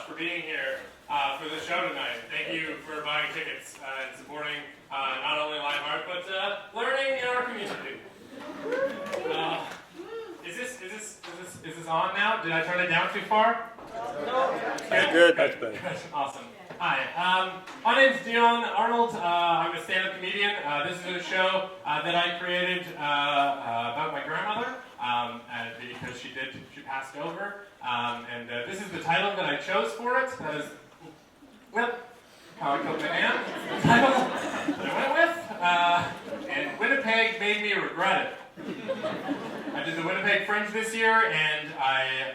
for being here for the show tonight. Thank you for buying tickets and supporting not only live art, but learning in our community. Is this on now? Did I turn it down too far? No. Good. That's better. Awesome. Hi, my name's Dion. Arnold. I'm a stand-up comedian. This is a show that I created about my grandmother because she passed over. And this is the title that I chose for it. Well, how I killed my man. The title that I went with. And Winnipeg made me regret it. I did the Winnipeg Fringe this year, and I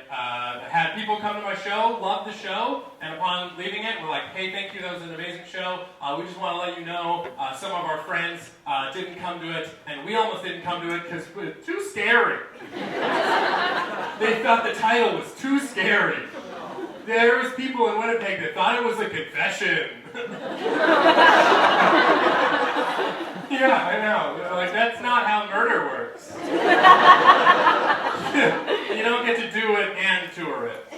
had people come to my show, loved the show, and upon leaving it, were like, hey, thank you, that was an amazing show. We just want to let you know some of our friends didn't come to it, and we almost didn't come to it because it was too scary. They thought the title was too scary. There was people in Winnipeg that thought it was a confession. Yeah, I know. Like, that's not how murder works. You don't get to do it and tour it. The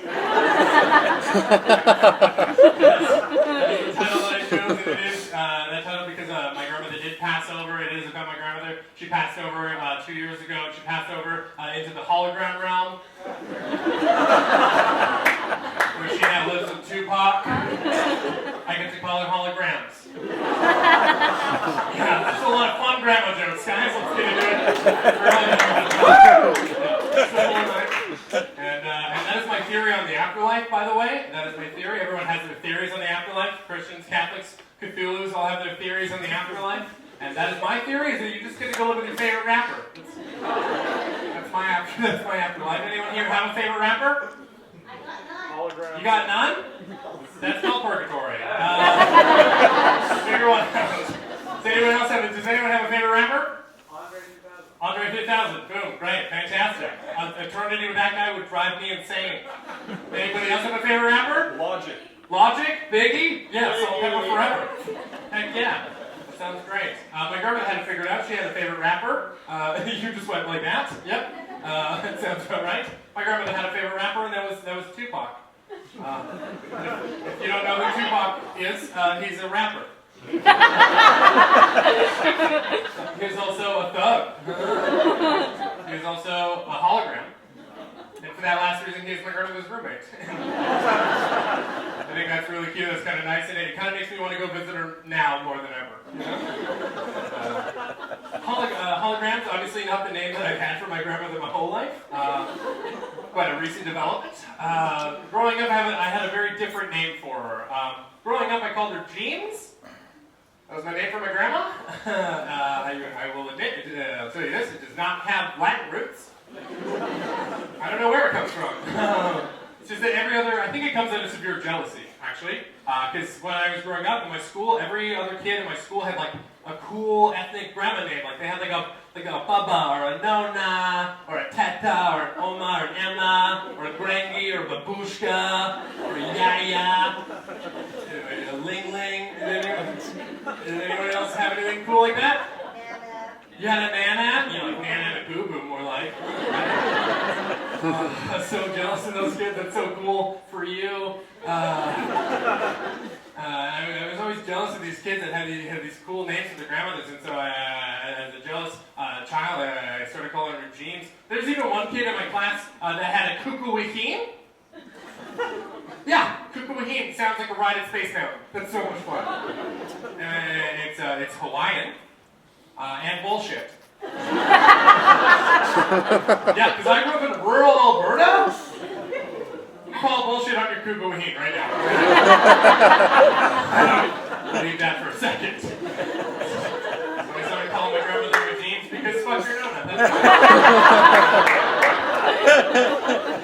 title that I chose, it is that title because my grandmother did pass over. It is about my grandmother. She passed over 2 years ago. She passed over into the hologram realm, where she now lives with Tupac. I get to call her holograms. Yeah, that's a lot of fun grandma jokes, guys. Let's get into it. And that is my theory on the afterlife, by the way. That is my theory. Everyone has their theories on the afterlife. Christians, Catholics, Cthulhus all have their theories on the afterlife. And that is my theory, is that you just get to go live with your favorite rapper. That's my afterlife. Anyone here have a favorite rapper? I got none. You got none? That's called purgatory. Figure one out. Does anyone have a favorite rapper? Andre 3000. Boom. Great. Fantastic. Eternity with that guy would drive me insane. Anybody else have a favorite rapper? Logic. Logic? Biggie? Yeah, Salt-N-Pepa Forever. Heck yeah. That sounds great. My grandma had it figured out. She had a favorite rapper. You just went like that. Yep. That sounds about right. My grandmother had a favorite rapper, and that was Tupac. If you don't know who Tupac is, he's a rapper. He's also a thug. He's also a hologram. And for that last reason, he's my grandmother's roommate. I think that's really cute. That's kind of nice, and it kind of makes me want to go visit her now more than ever. You know? Holograms, obviously not the name that I've had for my grandmother my whole life. Quite a recent development. Growing up, I had a very different name for her. Growing up, I called her Jeans. That was my name for my grandma. I will admit, I'll tell you this, it does not have Latin roots. I don't know where it comes from. It's just that I think it comes out of severe jealousy, actually. Because when I was growing up in my school, every other kid in my school had like a cool ethnic grandma name. Like they had like a Baba, or a Nona, or a Teta, or an Oma, or an Emma, or a Grangi, or a Babushka, or a Yaya, a Ling Ling. Did anyone else have anything cool like that? You had a Nana? You know, like Nana and a Boo Boo, more like. I'm so jealous of those kids. That's so cool for you. I was always jealous of these kids that had these cool names for their grandmothers, and so as a jealous child, I started calling her Jeans. There's even one kid in my class that had a Kukuwahine. Yeah, Kukuwahine sounds like a ride at Space Mountain. That's so much fun. It's Hawaiian. And bullshit. Yeah, because I grew up in rural Alberta. You call bullshit on your Kukuwahine right now. I'll leave that for a second. So I started calling my grandmother a Jeans because fuck your nona.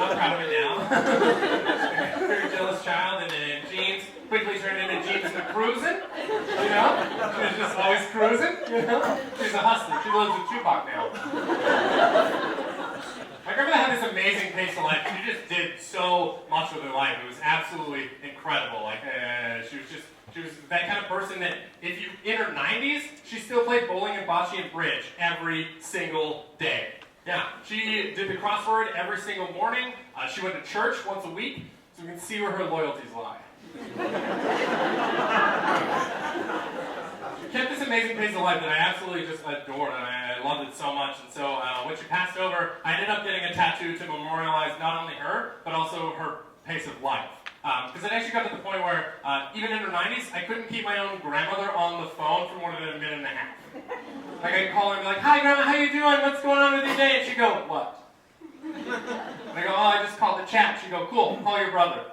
I'm proud of it now. Very jealous child, and then Jeans quickly turned into Jeans and cruising. You know? She was just always cruising, you know? She's a hustler. She lives with Tupac now. My grandmother had this amazing pace of life. She just did so much with her life. It was absolutely incredible. Like, she was that kind of person that if you, in her 90s, she still played bowling and bocce and bridge every single day. Yeah, she did the crossword every single morning. She went to church once a week. so we can see where her loyalties lie. She kept this amazing pace of life that I absolutely just adored, and I loved it so much. And so when she passed over, I ended up getting a tattoo to memorialize not only her, but also her pace of life. Because it actually got to the point where, even in her 90s, I couldn't keep my own grandmother on the phone for more than a minute and a half. Like, I'd call her and be like, "Hi, Grandma, how you doing? What's going on with your day?" And she'd go, "What?" And I go, "Oh, I just called the chat." She'd go, "Cool, call your brother."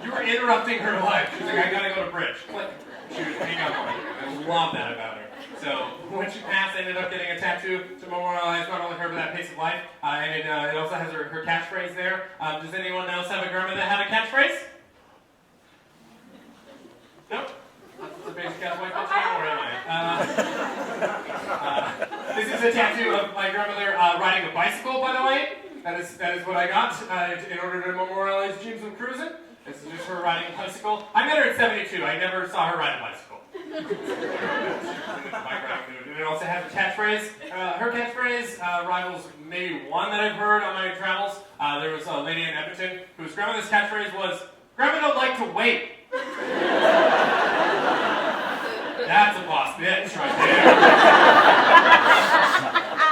You were interrupting her life. She's like, "I gotta go to bridge." Click. She would hang up on you. I love that about her. So when she passed, I ended up getting a tattoo to memorialize not only her, but that pace of life. And it also has her catchphrase there. Does anyone else have a grandma that had a catchphrase? Nope. That's the basic cowboy catchphrase, or am I? This is a tattoo of my grandmother riding a bicycle, by the way. That is what I got in order to memorialize Dreams of Cruising. This is just her riding a bicycle. I met her at 72. I never saw her ride a bicycle. And it also has a catchphrase. Her catchphrase rivals maybe one that I've heard on my travels. There was a lady in Edmonton whose grandmother's catchphrase was, "Grandma don't like to wait." That's a boss bitch right there.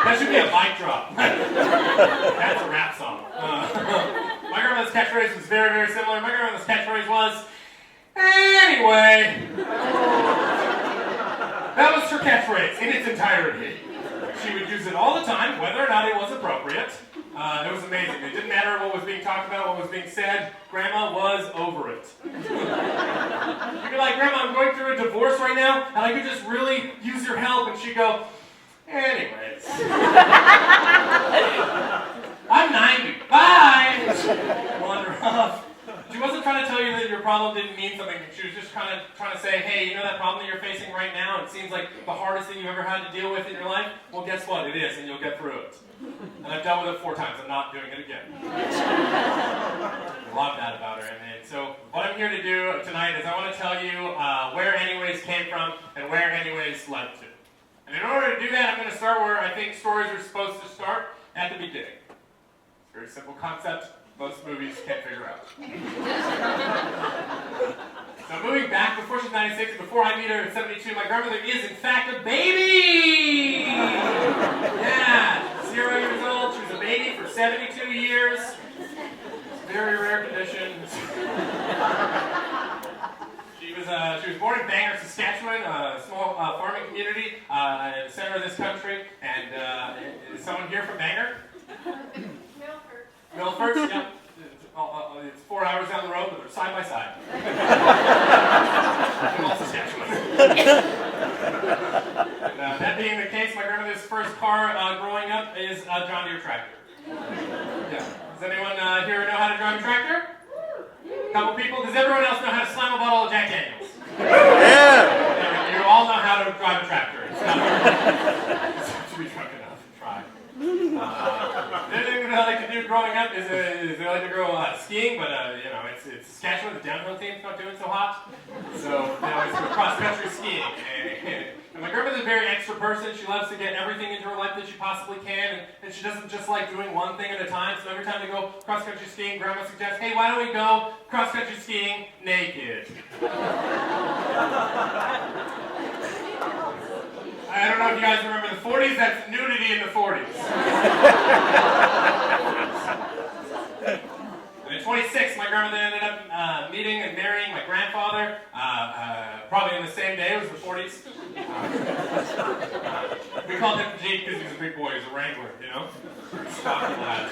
That should be a mic drop. That's a rap song. My grandmother's catchphrase was very, very similar. My grandmother's catchphrase was, "Anyway." That was her catchphrase in its entirety. She would use it all the time, whether or not it was appropriate. It was amazing. It didn't matter what was being talked about, what was being said. Grandma was over it. You'd be like, "Grandma, I'm going through a divorce right now, and I could just really use your help." And she'd go, "Anyways. I'm 90. Bye." Wander off. She wasn't trying to tell you that your problem didn't mean something. She was just kind of trying to say, "Hey, you know that problem that you're facing right now? It seems like the hardest thing you've ever had to deal with in your life? Well, guess what? It is, and you'll get through it. And I've dealt with it 4 times. I'm not doing it again." I love that about her. And so what I'm here to do tonight is I want to tell you where Anyways came from and where Anyways led to. And in order to do that, I'm going to start where I think stories are supposed to start, at the beginning. It's a very simple concept. Most movies can't figure out. So moving back, before she's 96, before I meet her at 72, my grandmother is in fact a baby! Yeah, 0 years old, she was a baby for 72 years. It's a very rare condition. She was born in Bangor, Saskatchewan, a small farming community in the center of this country. And is someone here from Bangor? Milford, yeah. It's 4 hours down the road, but they're side by side. I'm all Saskatchewan. And, that being the case, my grandmother's first car growing up is a John Deere tractor. Yeah. Does anyone here know how to drive a tractor? A couple people. Does everyone else know how to slam a bottle of Jack Daniels? Yeah. You all know how to drive a tractor. It's not hard. To be drunk enough to try. The other thing that I like to do growing up is I like to go skiing, but it's Saskatchewan, the downhill team's not doing so hot, so it's cross-country skiing. And my grandmother's a very extra person. She loves to get everything into her life that she possibly can, and she doesn't just like doing one thing at a time. So every time they go cross-country skiing, Grandma suggests, "Hey, why don't we go cross-country skiing naked?" I don't know if you guys remember the 40s, that's nudity in the 40s. And at 26, my grandmother ended up meeting and marrying my grandfather, probably in the same day. It was the 40s. We called him Jeep because he was a big boy, he was a Wrangler, you know? Stocky lad.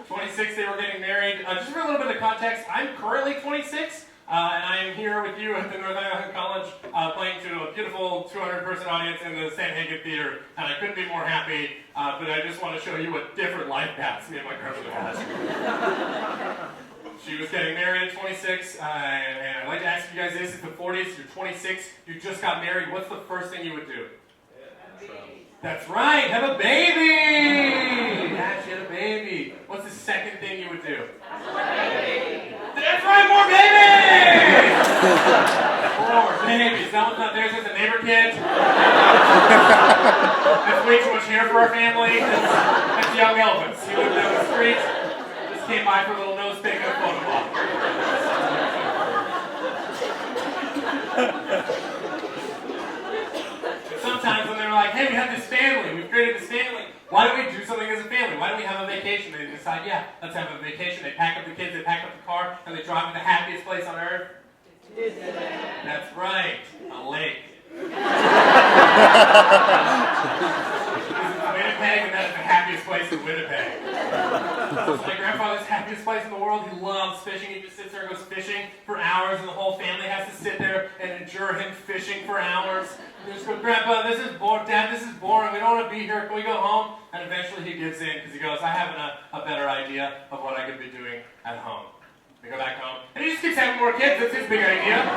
26, they were getting married. Just for a little bit of context, I'm currently 26. And I am here with you at the North Island College, playing to a beautiful 200-person audience in the Mr.Hagan Theater, and I couldn't be more happy, but I just want to show you what different life paths me and my grandmother had. She was getting married at 26, and I'd like to ask you guys this: if the 40s, you're 26, you just got married, what's the first thing you would do? That's right, have a baby! Yeah, she had a baby. What's the second thing you would do? That's right, more babies! More babies. That one's not theirs, it's a neighbor kid. That's way too much hair for our family. That's young Elvis. He lived down the street. Just came by for a little nose pick and a photo op. Sometimes when they're like, hey, we have this family, we've created this family, why don't we do something as a family? Why don't we have a vacation? They decide, yeah, let's have a vacation. They pack up the kids, they pack up the car, and they drive to the happiest place on earth. That's right, a lake. This is Winnipeg, and that is the happiest place in Winnipeg. It's my grandfather's happiest place in the world. He loves fishing. He just sits there and goes fishing for hours, and the whole family has to sit there and endure him fishing for hours. They just go, Grandpa, this is boring. Dad, this is boring. We don't want to be here. Can we go home? And eventually he gives in because he goes, I have a better idea of what I could be doing at home. They go back home, and he just keeps having more kids. That's his big idea. He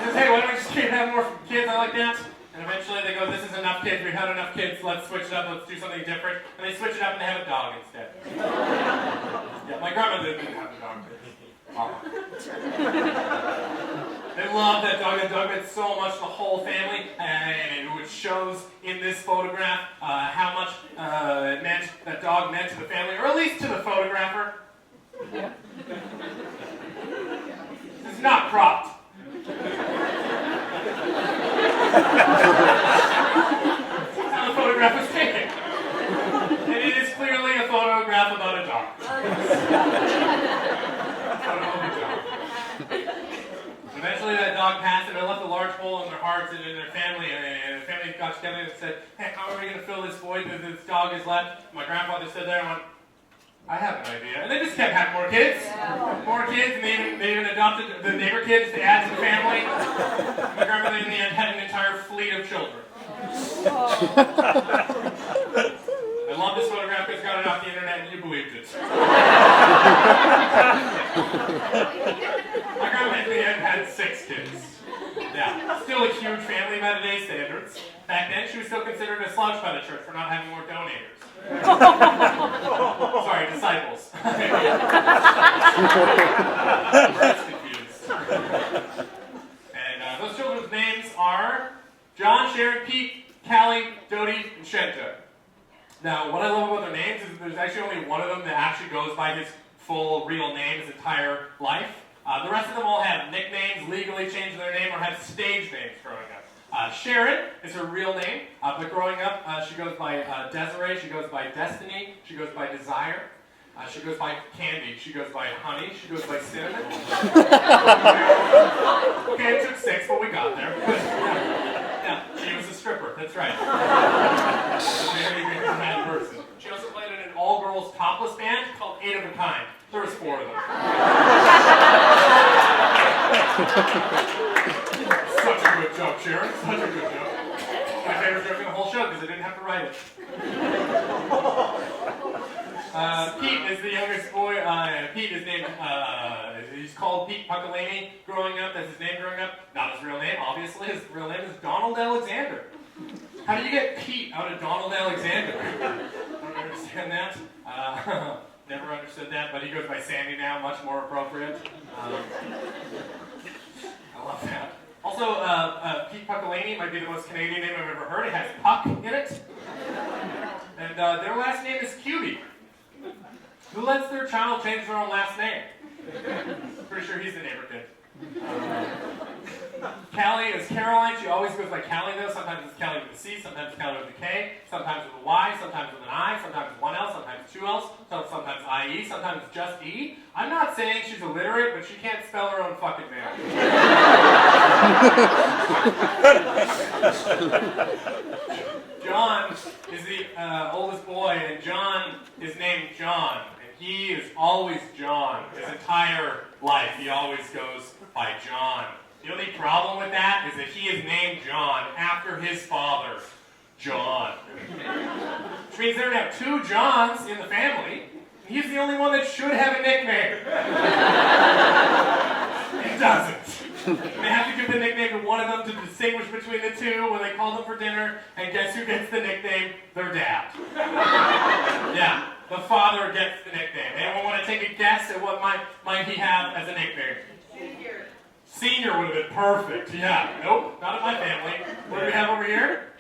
says, hey, why don't we just keep having more kids? I like that. And eventually they go, this is enough kids. We've had enough kids. Let's switch it up. Let's do something different. And they switch it up and they have a dog instead. Yeah, my grandmother didn't have a dog. They love that dog. That dog meant so much to the whole family, and which shows in this photograph how much that dog meant to the family, or at least to the photographer. This is not cropped. That's how the photograph was taken. And it is clearly a photograph about a dog. Eventually that dog passed, and it left a large hole in their hearts and in their family, and the family got together and said, hey, how are we going to fill this void that this dog has left? My grandfather stood there and went, I have an idea. And they just kept having more kids. More kids, and they even adopted the neighbor kids to add to the family. My grandmother in the end had an entire fleet of children. I love this photograph because I got it off the internet and you believed it. My grandma in the end had 6 kids. Yeah, still a huge family by today's standards. Back then, she was still considered a slouch by the church for not having more donators. Sorry, disciples. That's confused. And those children's names are John, Sharon, Pete, Callie, Dodie, and Shenta. Now, what I love about their names is that there's actually only one of them that actually goes by his full real name his entire life. The rest of them all have nicknames, legally changed their name, or have stage names growing up. Sharon is her real name, but growing up, she goes by Desiree, she goes by Destiny, she goes by Desire, she goes by Candy, she goes by Honey, she goes by Cinnamon. Okay, it took 6, but we got there. Yeah, she was a stripper, that's right. A very bad person. She also played in an all-girls topless band called 8 of a Kind. There was 4 of them. Such a good joke, Sharon. Such a good joke. My favorite joke in the whole show because I didn't have to write it. Pete is the youngest boy. Pete is named, he's called Pete Puckalini growing up. That's his name growing up. Not his real name, obviously. His real name is Donald Alexander. How do you get Pete out of Donald Alexander? I don't understand that. Never understood that, but he goes by Sandy now, much more appropriate. I love that. Also, Pete Puckalini might be the most Canadian name I've ever heard. It has Puck in it. And their last name is Cutie. Who lets their child change their own last name? Pretty sure he's the neighbor kid. Callie is Caroline. She always goes by Callie though. Sometimes it's Callie with a C, sometimes Callie with a K, sometimes with a Y, sometimes with an I, sometimes with 1 L, sometimes 2 L's, sometimes IE, sometimes just E. I'm not saying she's illiterate, but she can't spell her own fucking name. John is the oldest boy, and John is named John. He is always John. His entire life, he always goes by John. The only problem with that is that he is named John after his father, John. Which means there are now 2 Johns in the family, and he's the only one that should have a nickname. He doesn't. They have to give the nickname to one of them to distinguish between the 2 when they call them for dinner, and guess who gets the nickname? Their dad. Yeah. The father gets the nickname. Anyone want to take a guess at what might he have as a nickname? Senior would have been perfect. Yeah. Nope, not in my family. What do we have over here?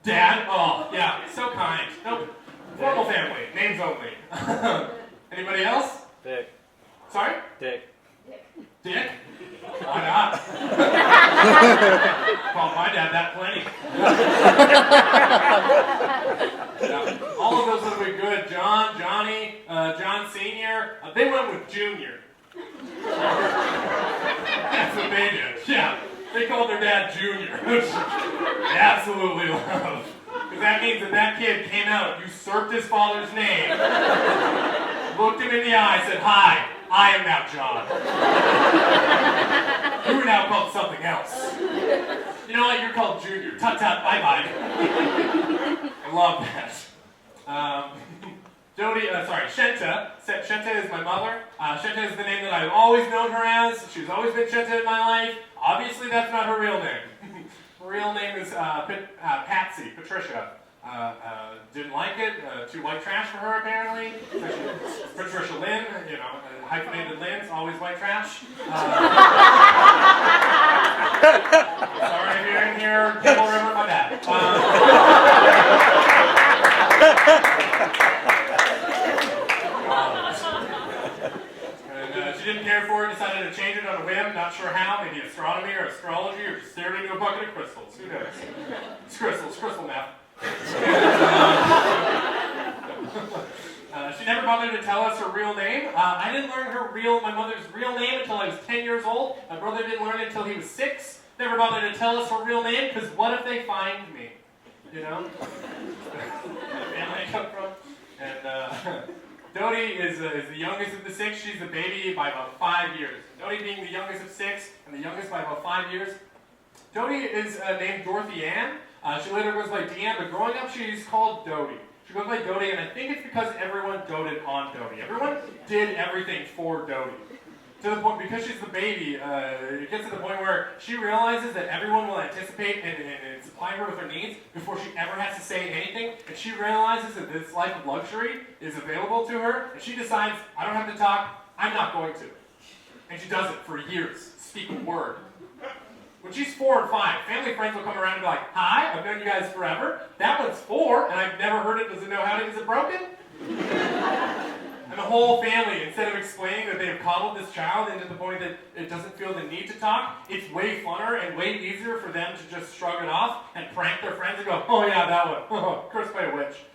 Dad? Oh, yeah, so kind. Nope. Formal family, names only. Anybody else? Dick. Sorry? Dick. Dick? Why not? Called my dad that plenty. Yeah. All of those would have been good. John, Johnny, John Sr. They went with Junior. That's what they did. Yeah. They called their dad Junior, which I absolutely love. Because that means that kid came out, usurped his father's name, looked him in the eye, said, "Hi, I am now John. You are now called something else. You know what? You're called Junior. Tut-tut, bye-bye." I love that. Shenta. Shenta is my mother. Shenta is the name that I've always known her as. She's always been Shenta in my life. Obviously, that's not her real name. Her real name is Patsy, Patricia. Didn't like it. Too white trash for her, apparently. Patricia Lynn, hyphenated Lynn's, always white trash. Sorry if you're in here, Cable River, my bad. She didn't care for it, decided to change it on a whim, not sure how, maybe astronomy or astrology, or just stared into a bucket of crystals, who knows? It's crystal math. She never bothered to tell us her real name. I didn't learn my mother's real name until I was 10 years old. My brother didn't learn it until he was 6. Never bothered to tell us her real name, because what if they find me? You know? The family I come from. And Dodie is the youngest of the 6. She's the baby by about 5 years. Dodie being the youngest of 6 and the youngest by about 5 years. Dodie is named Dorothy Ann. She later goes by Dion, but growing up she's called Dodie. She goes by Dodie, and I think it's because everyone doted on Dodie. Everyone did everything for Dodie. To the point, because she's the baby, it gets to the point where she realizes that everyone will anticipate and supply her with her needs before she ever has to say anything, and she realizes that this life of luxury is available to her, and she decides, I don't have to talk, I'm not going to. And she does it for years, speak a word. When she's 4 and 5, family friends will come around and be like, "Hi, I've known you guys forever. That one's 4, and I've never heard it. Does it know how to? Is it broken?" And the whole family, instead of explaining that they have coddled this child into the point that it doesn't feel the need to talk, it's way funner and way easier for them to just shrug it off and prank their friends and go, "Oh yeah, that one. Cursed by a witch."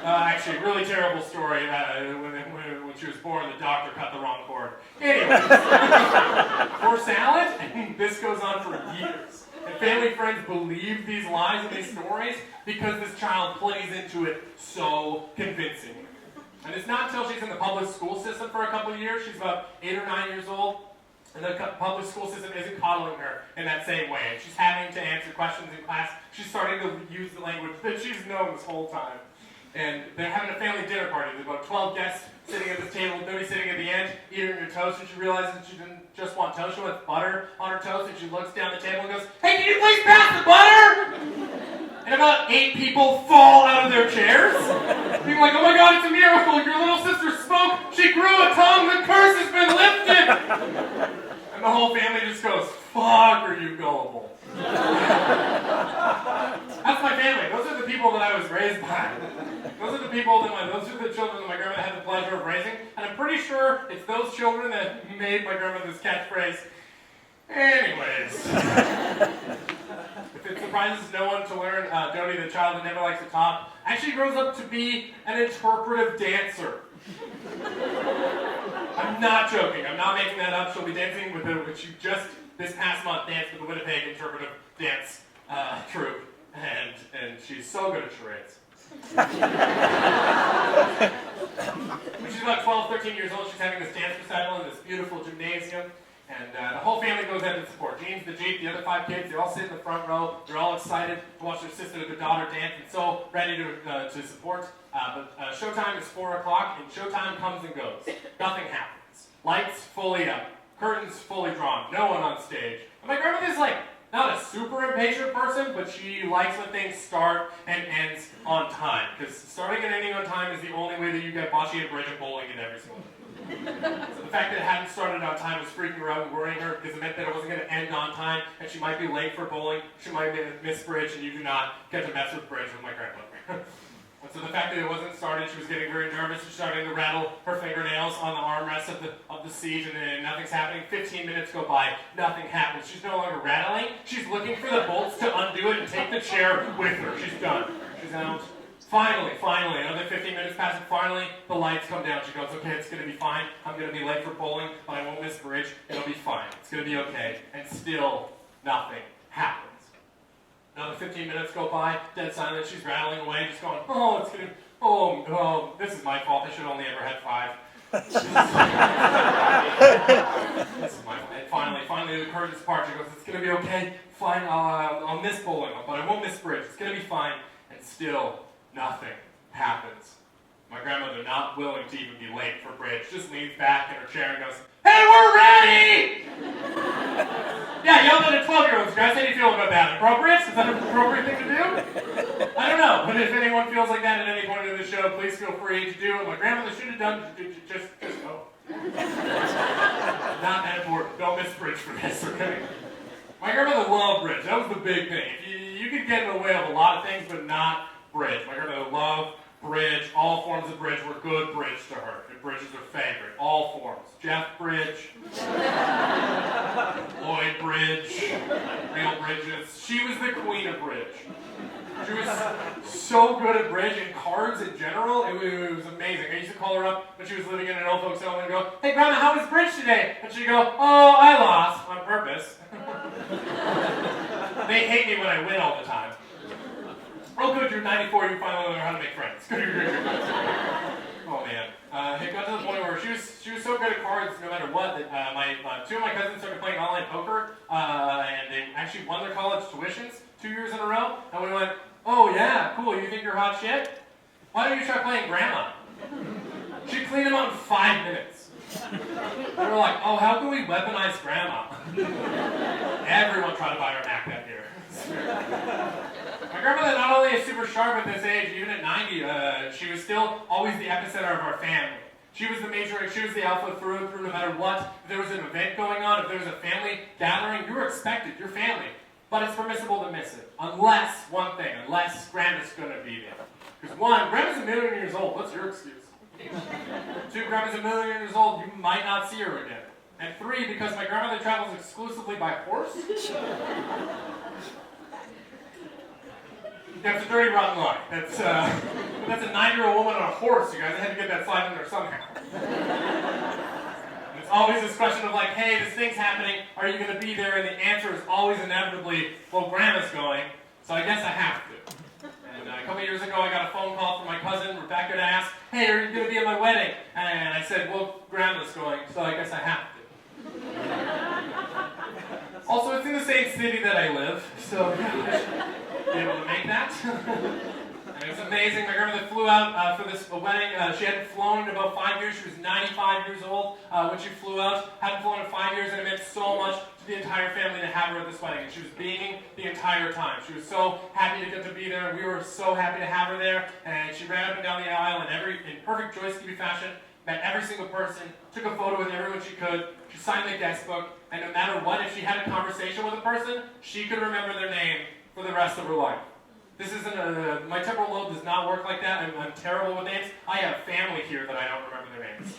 Actually, really terrible story. When she was born, the doctor cut the wrong cord. Anyways, for salad, and this goes on for years. And family friends believe these lies and these stories because this child plays into it so convincingly. And it's not until she's in the public school system for a couple of years, she's about 8 or 9 years old, and the public school system isn't coddling her in that same way. She's having to answer questions in class. She's starting to use the language that she's known this whole time. And they're having a family dinner party. There's about 12 guests sitting at this table, Dodie sitting at the end, eating her toast, and she realizes that she didn't just want toast, she wants butter on her toast, and she looks down the table and goes, "Hey, can you please pass the butter?" And about 8 people fall out of their chairs. Being like, "Oh my God, it's a miracle. Your little sister spoke. She grew a tongue. The curse has been lifted." And the whole family just goes, "Fuck, are you gullible?" That's my family. Those are the people that I was raised by. Those are the children that my grandma had the pleasure of raising. And I'm pretty sure it's those children that made my grandmother's catchphrase. Anyways. If it surprises no one to learn, Dodie, the child that never likes to talk, actually grows up to be an interpretive dancer. I'm not joking. I'm not making that up. She'll be dancing with she just this past month danced with the Winnipeg Interpretive Dance Troupe, and she's so good at charades. When she's about 12, 13 years old, she's having this dance recital in this beautiful gymnasium. And the whole family goes out to support. James, the Jeep, the other 5 kids, they all sit in the front row. They're all excited to watch their sister and their daughter dance and so ready to support. But showtime is 4 o'clock, and showtime comes and goes. Nothing happens. Lights fully up. Curtains fully drawn. No one on stage. And my grandmother's not a super impatient person, but she likes when things start and ends on time. Because starting and ending on time is the only way that you get bocce and bridge and bowling in every school. So the fact that it hadn't started on time was freaking her out and worrying her because it meant that it wasn't going to end on time and she might be late for bowling, she might miss bridge, and you do not get to mess with bridge with my grandmother. And so the fact that it wasn't started, she was getting very nervous. She's starting to rattle her fingernails on the armrest of the seat, and then nothing's happening. 15 minutes go by, nothing happens. She's no longer rattling. She's looking for the bolts to undo it and take the chair with her. She's done. She's out. Finally, another 15 minutes pass, and finally the lights come down. She goes, okay, it's going to be fine. I'm going to be late for bowling, but I won't miss bridge. It'll be fine. It's going to be okay. And still nothing happens. Another 15 minutes go by, dead silent. She's rattling away, just going, this is my fault. I should only ever had 5. This is my fault. And finally, the curtains part. She goes, it's going to be okay. Fine, I'll miss bowling, but I won't miss bridge. It's going to be fine. And still, nothing happens. My grandmother, not willing to even be late for bridge, just leans back in her chair and goes, hey, we're ready! Yeah, yell at a 12-year-old, guys. How do you feel about that? Appropriate? Is that an appropriate thing to do? I don't know, but if anyone feels like that at any point in the show, please feel free to do what my grandmother should have done. Just go. Not that important. Don't miss bridge for this, okay? My grandmother loved bridge. That was the big thing. You could get in the way of a lot of things, but not bridge. My grandmother loved bridge. All forms of bridge were good bridge to her. And bridge is her favorite. All forms. Jeff Bridge. Lloyd Bridge. Real bridges. She was the queen of bridge. She was so good at bridge and cards in general. It was amazing. I used to call her up when she was living in an old folks home and go, hey, Grandma, how was bridge today? And she'd go, oh, I lost on purpose. They hate me when I win all the time. Oh, good, you're 94, you finally learn how to make friends. Oh, man. It got to the point where she was so good at cards no matter what that two of my cousins started playing online poker, and they actually won their college tuitions 2 years in a row. And we went, oh, yeah, cool, you think you're hot shit? Why don't you try playing Grandma? She cleaned them out in 5 minutes. They were like, oh, how can we weaponize Grandma? Everyone tried to buy her Mac that year. My grandmother not only is super sharp at this age, even at 90, she was still always the epicenter of our family. She was the matriarch, she was the alpha through and through no matter what. If there was an event going on, if there was a family gathering, you were expected, your family. But it's permissible to miss it. Unless Grandma's going to be there. Because one, Grandma's 1,000,000 years old. What's your excuse? 2, Grandma's 1,000,000 years old. You might not see her again. And 3, because my grandmother travels exclusively by horse. Yeah, it's a dirty, rotten lie. That's a 9-year-old woman on a horse, you guys. I had to get that slide in there somehow. And it's always this question of like, hey, this thing's happening. Are you going to be there? And the answer is always inevitably, well, Grandma's going, so I guess I have to. And a couple years ago, I got a phone call from my cousin, Rebecca, to ask, hey, are you going to be at my wedding? And I said, well, Grandma's going, so I guess I have to. Also, it's in the same city that I live, so be able to make that. And it was amazing. My grandmother flew out for this wedding. She hadn't flown in about 5 years. She was 95 years old when she flew out. Hadn't flown in 5 years, and it meant so much to the entire family to have her at this wedding. And she was beaming the entire time. She was so happy to get to be there, and we were so happy to have her there. And she ran up and down the aisle in perfect Joyce Skippy fashion, met every single person, took a photo with everyone she could. She signed the guest book, and no matter what, if she had a conversation with a person, she could remember their name for the rest of her life. This isn't my temporal lobe does not work like that. I'm terrible with names. I have family here that I don't remember their names.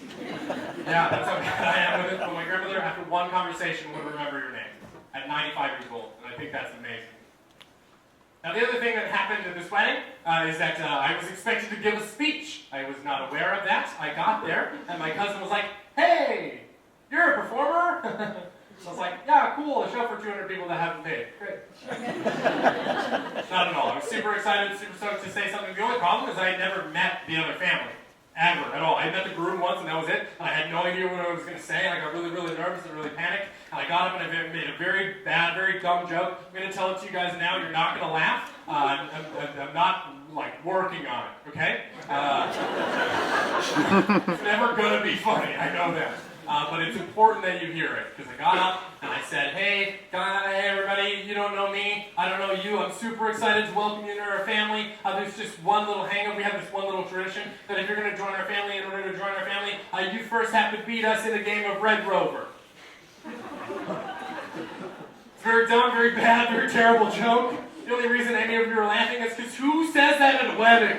Yeah, that's how bad I am with it. But my grandmother, after one conversation, would remember your name at 95 years old, and I think that's amazing. Now, the other thing that happened at this wedding is that I was expected to give a speech. I was not aware of that. I got there, and my cousin was like, hey, you're a performer? So I was like, yeah, cool, a show for 200 people that haven't paid. Great. Not at all. I was super excited, super stoked to say something. The only problem is I had never met the other family. Ever, at all. I had met the groom once, and that was it. And I had no idea what I was going to say, and I got really, really nervous and really panicked. And I got up and I made a very bad, very dumb joke. I'm going to tell it to you guys now. You're not going to laugh. I'm not, like, working on it, okay? It's never going to be funny. I know that. But it's important that you hear it, because I got up and I said, hey everybody, you don't know me, I don't know you, I'm super excited to welcome you into our family. There's just one little hang-up, we have this one little tradition, that if you're going to join our family, in order to join our family, you first have to beat us in a game of Red Rover. It's very dumb, very bad, very terrible joke. The only reason any of you are laughing is because who says that at a wedding?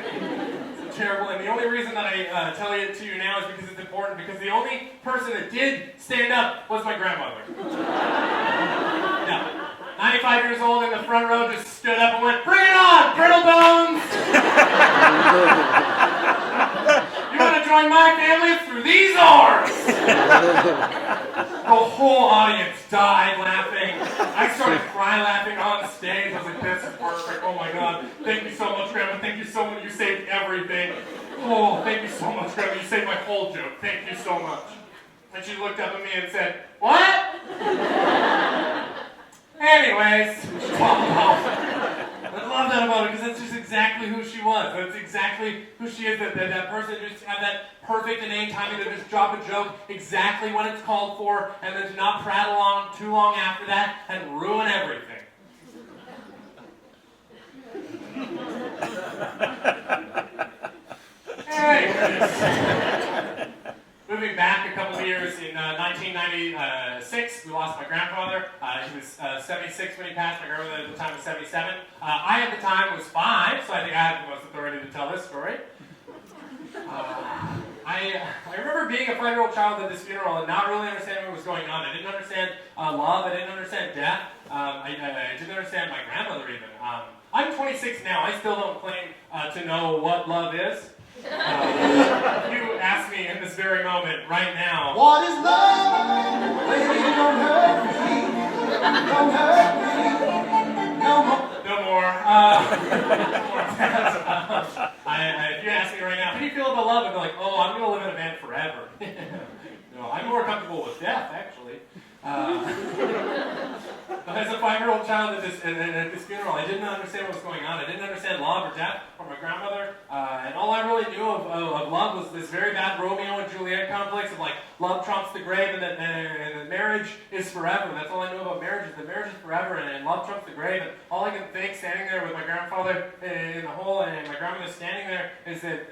It's terrible, and the only reason that I tell it to you now is because it's important, because the only person that did stand up was my grandmother. Yeah. 95 years old in the front row, just stood up and went, "Bring it on, brittle bones! You want to join my family through these arms?" The whole audience died laughing. I started crying laughing on stage. I was like, "This is perfect. Oh my God. Thank you so much, Grandma. Thank you so much. You saved everything. Oh, thank you so much, Grandma. You saved my whole joke. Thank you so much." And she looked up at me and said, "What?" Anyways, she walked off. I love that about her, because that's just exactly who she was. That's exactly who she is. That person who just had that perfect inane timing to just drop a joke exactly when it's called for, and then to not prattle on too long after that and ruin everything. Anyways, moving back a couple of years, in 1996, we lost my grandfather. He was 76 when he passed. My grandmother at the time was 77. I, at the time, was 5, so I think I have the most authority to tell this story. I remember being a 5-year-old child at this funeral and not really understanding what was going on. I didn't understand love. I didn't understand death. I didn't understand my grandmother even. I'm 26 now. I still don't claim to know what love is. If you ask me in this very moment, right now, what is love? Baby, don't hurt me. Don't hurt me. No more. No more. If you ask me right now, how do you feel about love? I'd be like, oh, I'm going to live in a van forever. No, I'm more comfortable with death, actually. But as a 5-year-old child at this funeral, I didn't understand what was going on. I didn't understand love or death or my grandmother. And all I really knew of love was this very bad Romeo and Juliet complex of like, love trumps the grave and that marriage is forever. That's all I knew about marriage, is that marriage is forever and love trumps the grave. And all I can think standing there with my grandfather in the hole and my grandmother standing there is that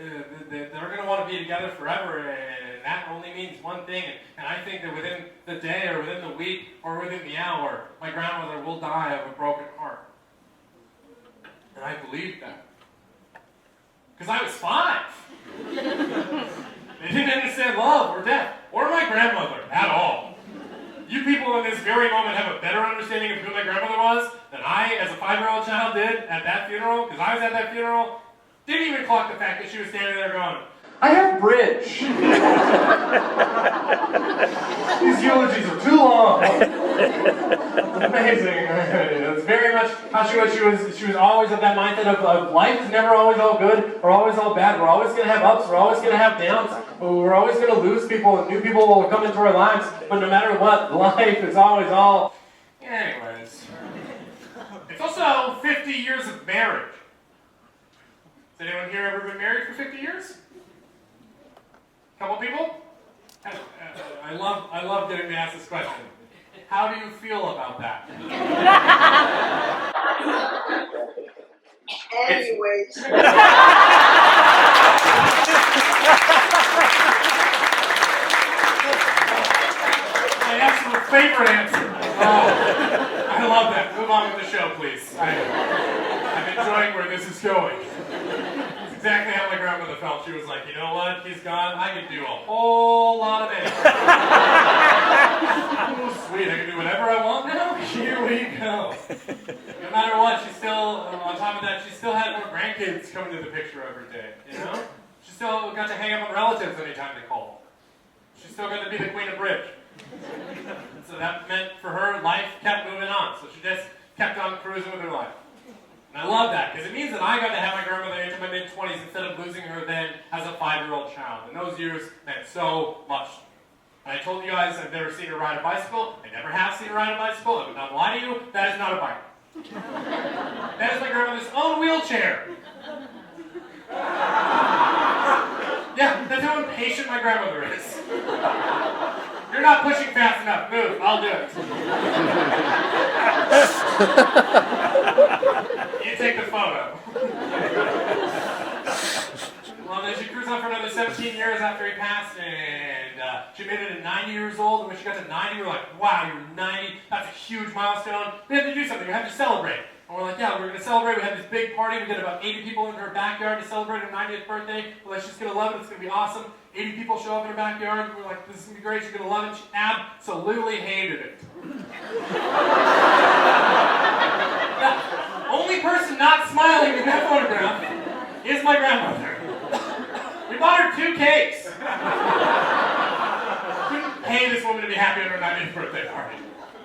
they're going to want to be together forever. And that only means one thing. And I think that within the day or within the week or within the hour, my grandmother will die of a broken heart. And I believed that. Because I was 5. They didn't understand love or death or my grandmother at all. You people in this very moment have a better understanding of who my grandmother was than I, as a 5-year-old child, did at that funeral, because I was at that funeral. Didn't even clock the fact that she was standing there going, "I have bridge." These eulogies are too long. It's amazing. It's very much how she was. She was always of that mindset of life is never always all good or always all bad. We're always going to have ups. We're always going to have downs. We're always going to lose people, and new people will come into our lives. But no matter what, life is always all. Anyways, it's also 50 years of marriage. Has anyone here ever been married for 50 years? Couple people? I love getting to ask this question. How do you feel about that? Anyways. My absolute favorite answer. I love that. Move on with the show, please. I'm enjoying where this is going. It's exactly how my grandmother felt. She was like, you know what? He's gone. I can do a whole lot of it. Oh, sweet. I can do whatever I want now. Here we go. No matter what, she still, on top of that, she still had more grandkids coming to the picture every day, you know? She still got to hang out with relatives anytime they called. She still got to be the queen of bridge. So that meant for her, life kept moving on. So she just kept on cruising with her life. And I love that, because it means that I got to have my grandmother into my mid-20s instead of losing her then as a 5-year-old child. And those years meant so much. And I told you guys I've never seen her ride a bicycle. I never have seen her ride a bicycle. I would not lie to you. That is not a bike. That is my grandmother's own wheelchair. Yeah, that's how impatient my grandmother is. You're not pushing fast enough. Move. I'll do it. You take the photo. Well, as you cruised on for another 17 years after he passed, and she made it at 90 years old, and when she got to 90, we were like, wow, you're 90, that's a huge milestone. We had to do something, we had to celebrate. And we're like, yeah, we're going to celebrate. We had this big party. We got about 80 people in her backyard to celebrate her 90th birthday. We're like, she's going to love it. It's going to be awesome. 80 people show up in her backyard. We're like, this is going to be great. She's going to love it. She absolutely hated it. The only person not smiling in that photograph is my grandmother. We bought her 2 cakes. Couldn't pay this woman to be happy on her 90th birthday party.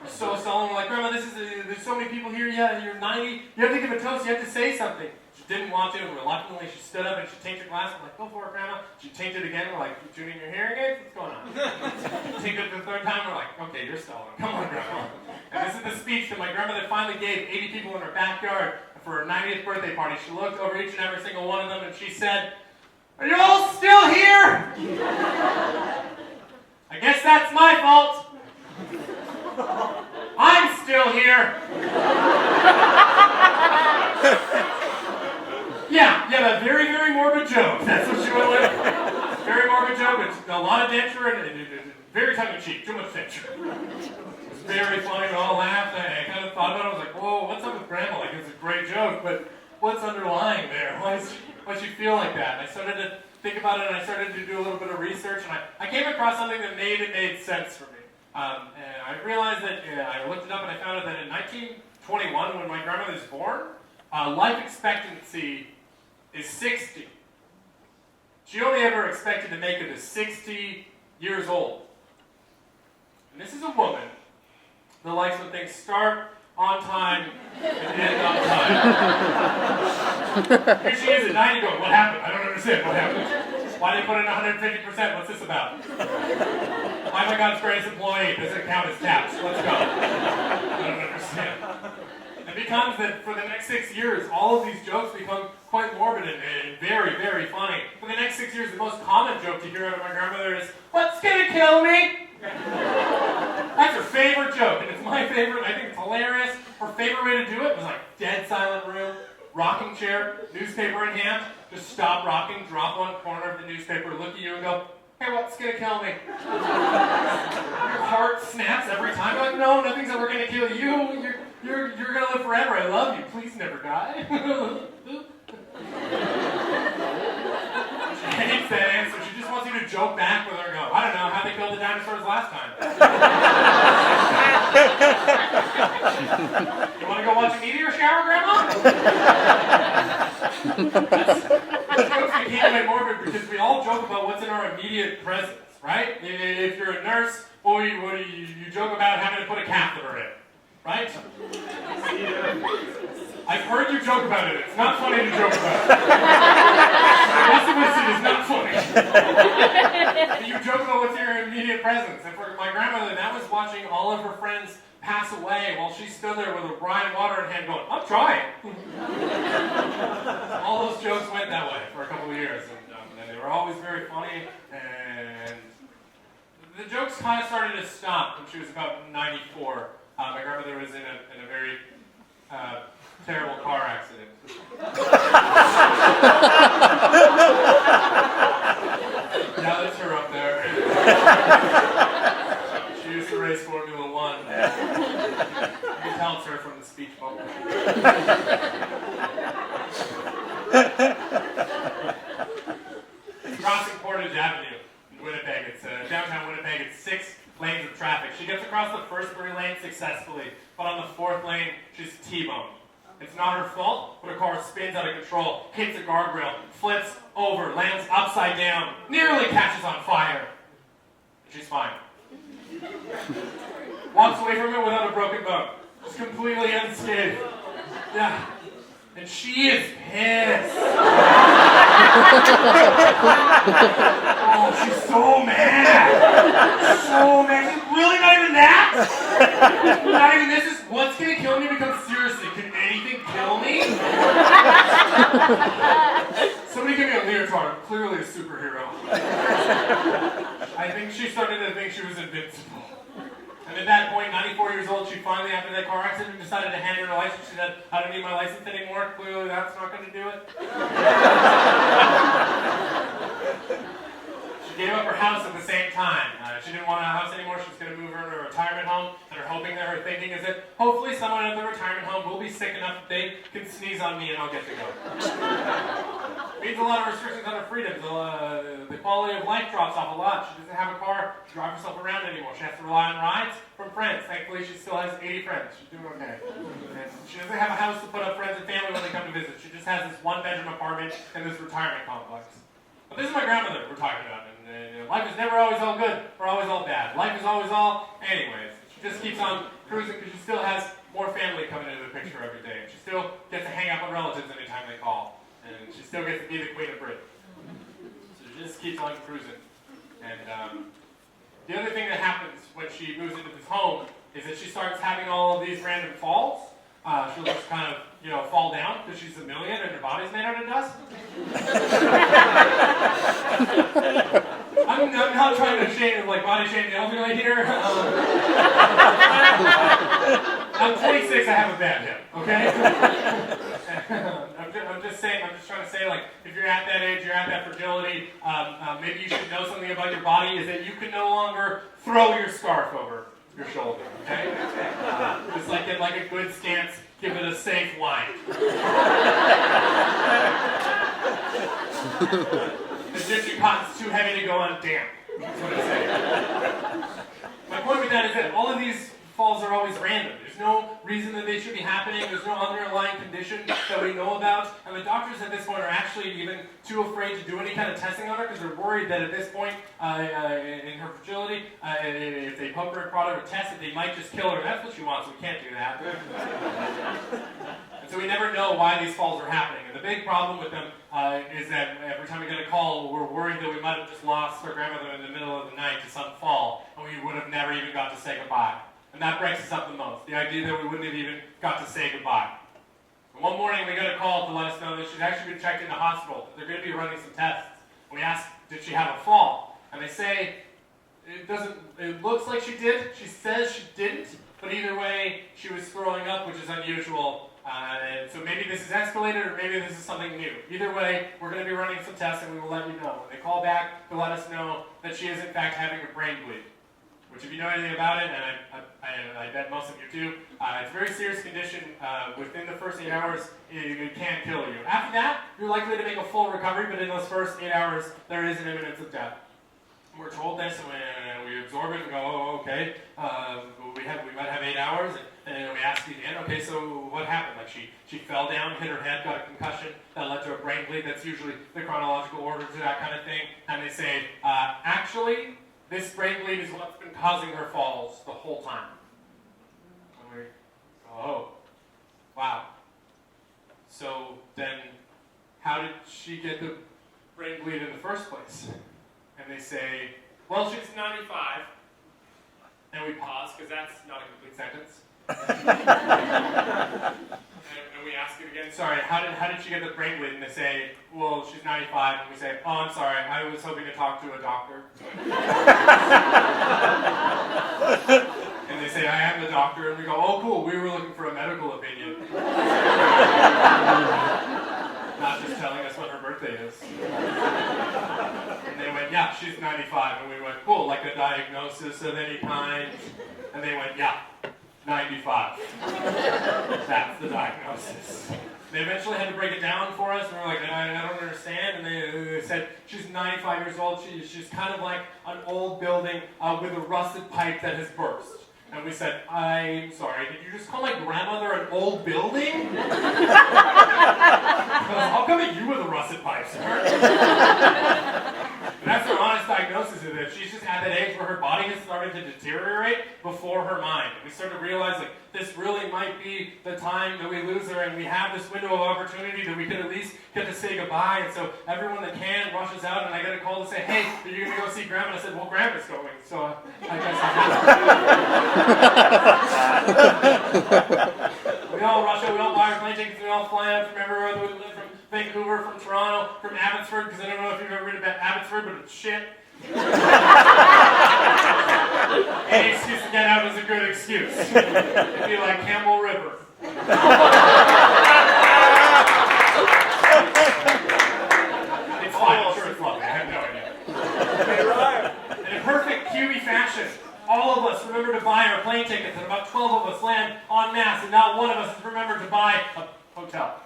So solemn, we're like, Grandma, there's so many people here, yeah, you're 90, you have to give a toast, you have to say something. She didn't want to, and reluctantly she stood up and she tanked her glass. I'm like, go for it, Grandma. She tanked it again, we're like, you tuning your hearing aids? What's going on? Tanked it the 3rd time, we're like, okay, you're stalling. Come on, Grandma. And this is the speech that my grandmother finally gave 80 people in her backyard for her 90th birthday party. She looked over each and every single one of them and she said, are you all still here? I guess that's my fault. I'm still here. Yeah, that very, very morbid joke. That's what she went with. Very morbid joke, but a lot of denture and very tongue-in-cheek, too much denture. It was very funny, we all laughed. I kind of thought about it, I was like, whoa, what's up with Grandma? Like, it's a great joke, but what's underlying there? Why does she feel like that? And I started to think about it, and I started to do a little bit of research, and I came across something that made sense for me. And I realized that, I looked it up and I found out that in 1921, when my grandmother was born, life expectancy is 60. She only ever expected to make it to 60 years old. And this is a woman that likes when things start on time and end on time. Here she is at 90 going, what happened? I don't understand what happened. Why did they put in 150%? What's this about? I'm my God's greatest employee. Does it count as tax? Let's go. I don't understand. It becomes that for the next 6 years, all of these jokes become quite morbid and very, very funny. For the next 6 years, the most common joke to hear out of my grandmother is, what's gonna kill me? That's her favorite joke, and it's my favorite. I think it's hilarious. Her favorite way to do it was like dead silent room, rocking chair, newspaper in hand. Just stop rocking, drop one corner of the newspaper, look at you and go, hey, what's gonna kill me? Your heart snaps every time. You're like, no, nothing's ever gonna kill you. You're gonna live forever. I love you. Please never die. She hates that answer. She just wants you to joke back with her and go, I don't know, how they killed the dinosaurs last time. You wanna go watch a meteor shower, Grandma? That's jokes became quite morbid because we all joke about what's in our immediate presence, right? If you're a nurse, what do you joke about having to put a catheter in, right? I've heard you joke about it. It's not funny to joke about. It is not funny. You joke about what's in your immediate presence. And for my grandmother, that was watching all of her friends pass away while she stood there with a brine water in hand going, I'm trying. All those jokes went that way for a couple of years. And they were always very funny. And the jokes kind of started to stop when she was about 94. My grandmother was in a very terrible car accident. Yeah, that's her up there. She used to race Formula 1. You can tell it's her from the speech bubble. It's crossing Portage Avenue in Winnipeg. It's downtown Winnipeg. It's 6 lanes of traffic. She gets across the first 3 lanes successfully, but on the 4th lane, she's T-boned. It's not her fault, but her car spins out of control, hits a guardrail, flips over, lands upside down, nearly catches on fire. She's fine. Walks away from it without a broken bone. Just completely unscathed. Yeah. And she is pissed. Oh, she's so mad. So mad. Really not even that? Not even this is what's gonna kill me becomes seriously. Can anything kill me? Somebody give me a leotard. I'm clearly a superhero. I think she started to think she was invincible. And at that point, 94 years old, she finally, after that car accident, decided to hand in her license. She said, I don't need my license anymore. Clearly, that's not going to do it. house at the same time. She didn't want a house anymore. She's going to move her to a retirement home. And her hoping that her thinking is that hopefully someone at the retirement home will be sick enough that they can sneeze on me and I'll get to go. Means a lot of restrictions on her freedoms. The quality of life drops off a lot. She doesn't have a car to drive herself around anymore. She has to rely on rides from friends. Thankfully, she still has 80 friends. She's doing okay. And she doesn't have a house to put up friends and family when they come to visit. She just has this one-bedroom apartment in this retirement complex. But this is my grandmother we're talking about. And life is never always all good or always all bad. Life is always all anyways. She just keeps on cruising because she still has more family coming into the picture every day. And she still gets to hang out with relatives anytime they call. And she still gets to be the queen of Britain. So she just keeps on cruising. And the other thing that happens when she moves into this home is that she starts having all of these random falls. She'll just kind of, fall down because she's a million and her body's made out of dust. I'm not trying to body shame the elderly here. I'm 26, I have a bad hip, okay? I'm just trying to say, if you're at that age, you're at that fragility, maybe you should know something about your body, is that you can no longer throw your scarf over your shoulder, okay? Just get a good stance, give it a safe line. Egyptian cotton's too heavy to go on damp. That's what I'm saying. My point with that is that all of these falls are always random. There's no reason that they should be happening. There's no underlying condition that we know about. And the doctors at this point are actually even too afraid to do any kind of testing on her because they're worried that at this point in her fragility, if they poke her in product or test it, they might just kill her. That's what she wants. We can't do that. And so we never know why these falls are happening. And the big problem with them is that every time we get a call, we're worried that we might have just lost our grandmother in the middle of the night to some fall, and we would have never even got to say goodbye. And that breaks us up the most, the idea that we wouldn't have even got to say goodbye. And one morning we got a call to let us know that she's actually been checked in the hospital. They're going to be running some tests. We asked, did she have a fall? And they say, it looks like she did. She says she didn't, but either way, she was throwing up, which is unusual. And so maybe this is escalated or maybe this is something new. Either way, we're going to be running some tests and we will let you know. When they call back to let us know that she is in fact having a brain bleed. Which if you know anything about it, and I bet most of you do, it's a very serious condition. Within the first 8 hours, it can kill you. After that, you're likely to make a full recovery, but in those first 8 hours, there is an imminence of death. We're told this, and we absorb it and go, oh, okay, we might have 8 hours, and we ask again, okay, so what happened? She fell down, hit her head, got a concussion, that led to a brain bleed. That's usually the chronological order to that kind of thing. And they say, actually, this brain bleed is what's been causing her falls the whole time. And we go, oh, wow. So then, how did she get the brain bleed in the first place? And they say, well, she's 95. And we pause, because that's not a complete sentence. And we ask it again, sorry, how did she get the brain bleed? And they say, well, she's 95. And we say, oh, I'm sorry, I was hoping to talk to a doctor. And they say, I am the doctor. And we go, oh, cool, we were looking for a medical opinion. Not just telling us when her birthday is. And they went, yeah, she's 95. And we went, cool, like a diagnosis of any kind? And they went, yeah, 95. That's the diagnosis. They eventually had to break it down for us, and we were like, I don't understand. And they said, she's 95 years old. She's kind of like an old building with a rusted pipe that has burst. And we said, I'm sorry, did you just call my grandmother an old building? How come you with a rusted pipe, sir? That's her honest diagnosis, is that she's just at that age where her body has started to deteriorate before her mind. We started to realize that this really might be the time that we lose her, and we have this window of opportunity that we could at least get to say goodbye. And so everyone that can rushes out, and I get a call to say, hey, are you going to go see Grandma? And I said, well, Grandma's going, so I guess I We all rush out, we all buy our plane tickets, we all fly out from everywhere that we live, from Vancouver, from Toronto, from Abbotsford, because I don't know if you've ever read about Abbotsford, but it's shit. Any excuse to get out is a good excuse. It'd be like Campbell River. It's fine, I'm sure it's lovely, I have no idea. Hey, Ryan. remember to buy our plane tickets, and about 12 of us land en masse, and not one of us has remembered to buy a hotel.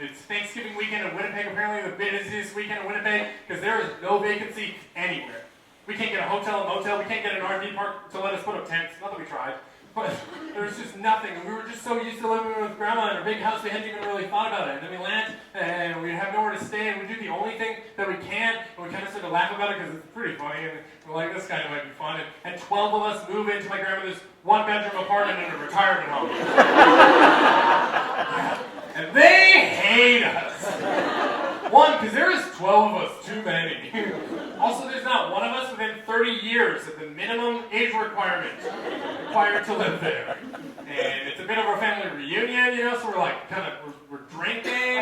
It's Thanksgiving weekend in Winnipeg, apparently the busiest weekend in Winnipeg, because there is no vacancy anywhere. We can't get a hotel, a motel, we can't get an RV park to let us put up tents. Not that we tried. But there was just nothing, and we were just so used to living with Grandma in our big house, we hadn't even really thought about it. And then we land, and we have nowhere to stay, and we do the only thing that we can, and we kind of start to laugh about it because it's pretty funny, and we're like, this guy might be fun. And 12 of us move into my grandmother's one-bedroom apartment in a retirement home. And they hate us. One, because there is 12 of us too many. Also, there's not one of us within 30 years of the minimum age requirement required to live there. And it's a bit of a family reunion, you know, so we're like, we're drinking.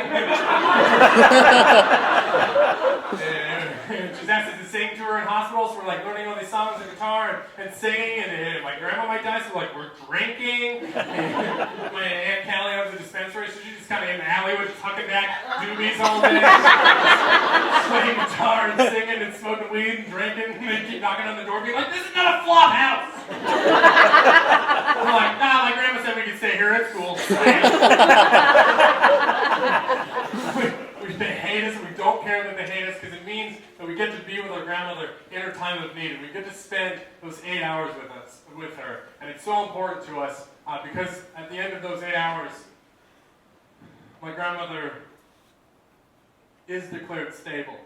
And she's asked us to sing to her in hospital, so we're like learning all these songs on guitar and singing, and my grandma might die, so like we're drinking. And my Aunt Callie owns a dispensary, so she's just kind of in the alleyway tucking back doobies all day, playing guitar and singing and smoking weed and drinking, and they keep knocking on the door being like, this is not a flop house! We're like, nah, my grandma said we could stay here, it's cool. They hate us, and we don't care that they hate us, because it means that we get to be with our grandmother in her time of need, and we get to spend those 8 hours with her. And it's so important to us, because at the end of those 8 hours, my grandmother is declared stable.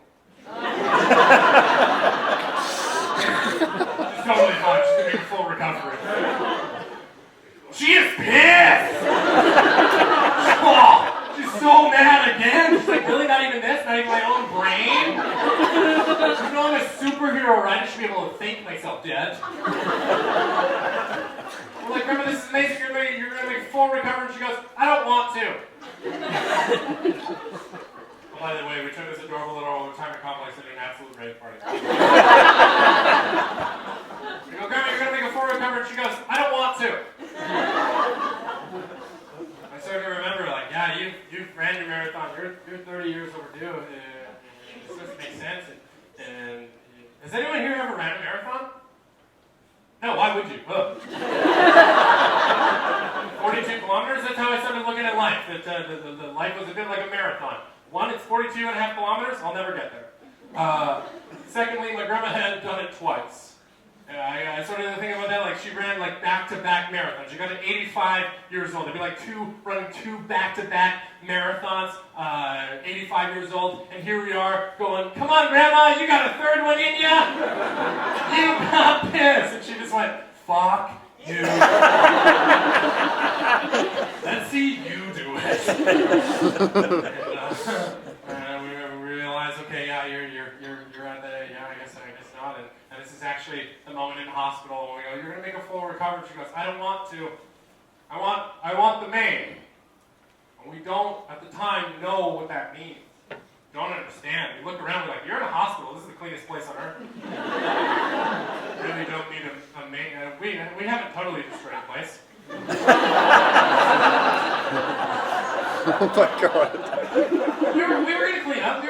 She's totally fine, she's gonna make a full recovery. She is pissed! Oh, she's so mad again. She's like, really? Not even this? Not even my own brain? You know I'm a superhero, right? I should be able to think myself dead. We're like, Grandma, this is amazing. You're gonna make full recovery. And she goes, I don't want to. Well, by the way, we took this adorable little retirement complex into an absolute rave party. We go, Grandma, you're gonna make a full recovery. And she goes, I don't want to. I started to remember, like, yeah, you've ran your marathon. You're 30 years overdue. This doesn't make sense. And has anyone here ever ran a marathon? No, why would you? 42 kilometers? That's how I started looking at life. That the life was a bit like a marathon. One, it's 42.5 kilometers. I'll never get there. Secondly, my grandma had done it twice. I started to think about that, like she ran like back-to-back marathons. She got to 85 years old. It'd be like running two back-to-back marathons, 85 years old, and here we are going, come on, Grandma, you got a third one in ya? You got this! And she just went, fuck you. Let's see you do it. And we realized, okay, yeah, you're at the, yeah, I guess not. And this is actually the moment in the hospital when we go, you're going to make a full recovery. She goes, I don't want to. I want the maid. And we don't, at the time, know what that means. Don't understand. We look around, we're like, you're in a hospital. This is the cleanest place on earth. Really don't need a maid. We haven't totally destroyed the place. Oh my God. We were going to clean up.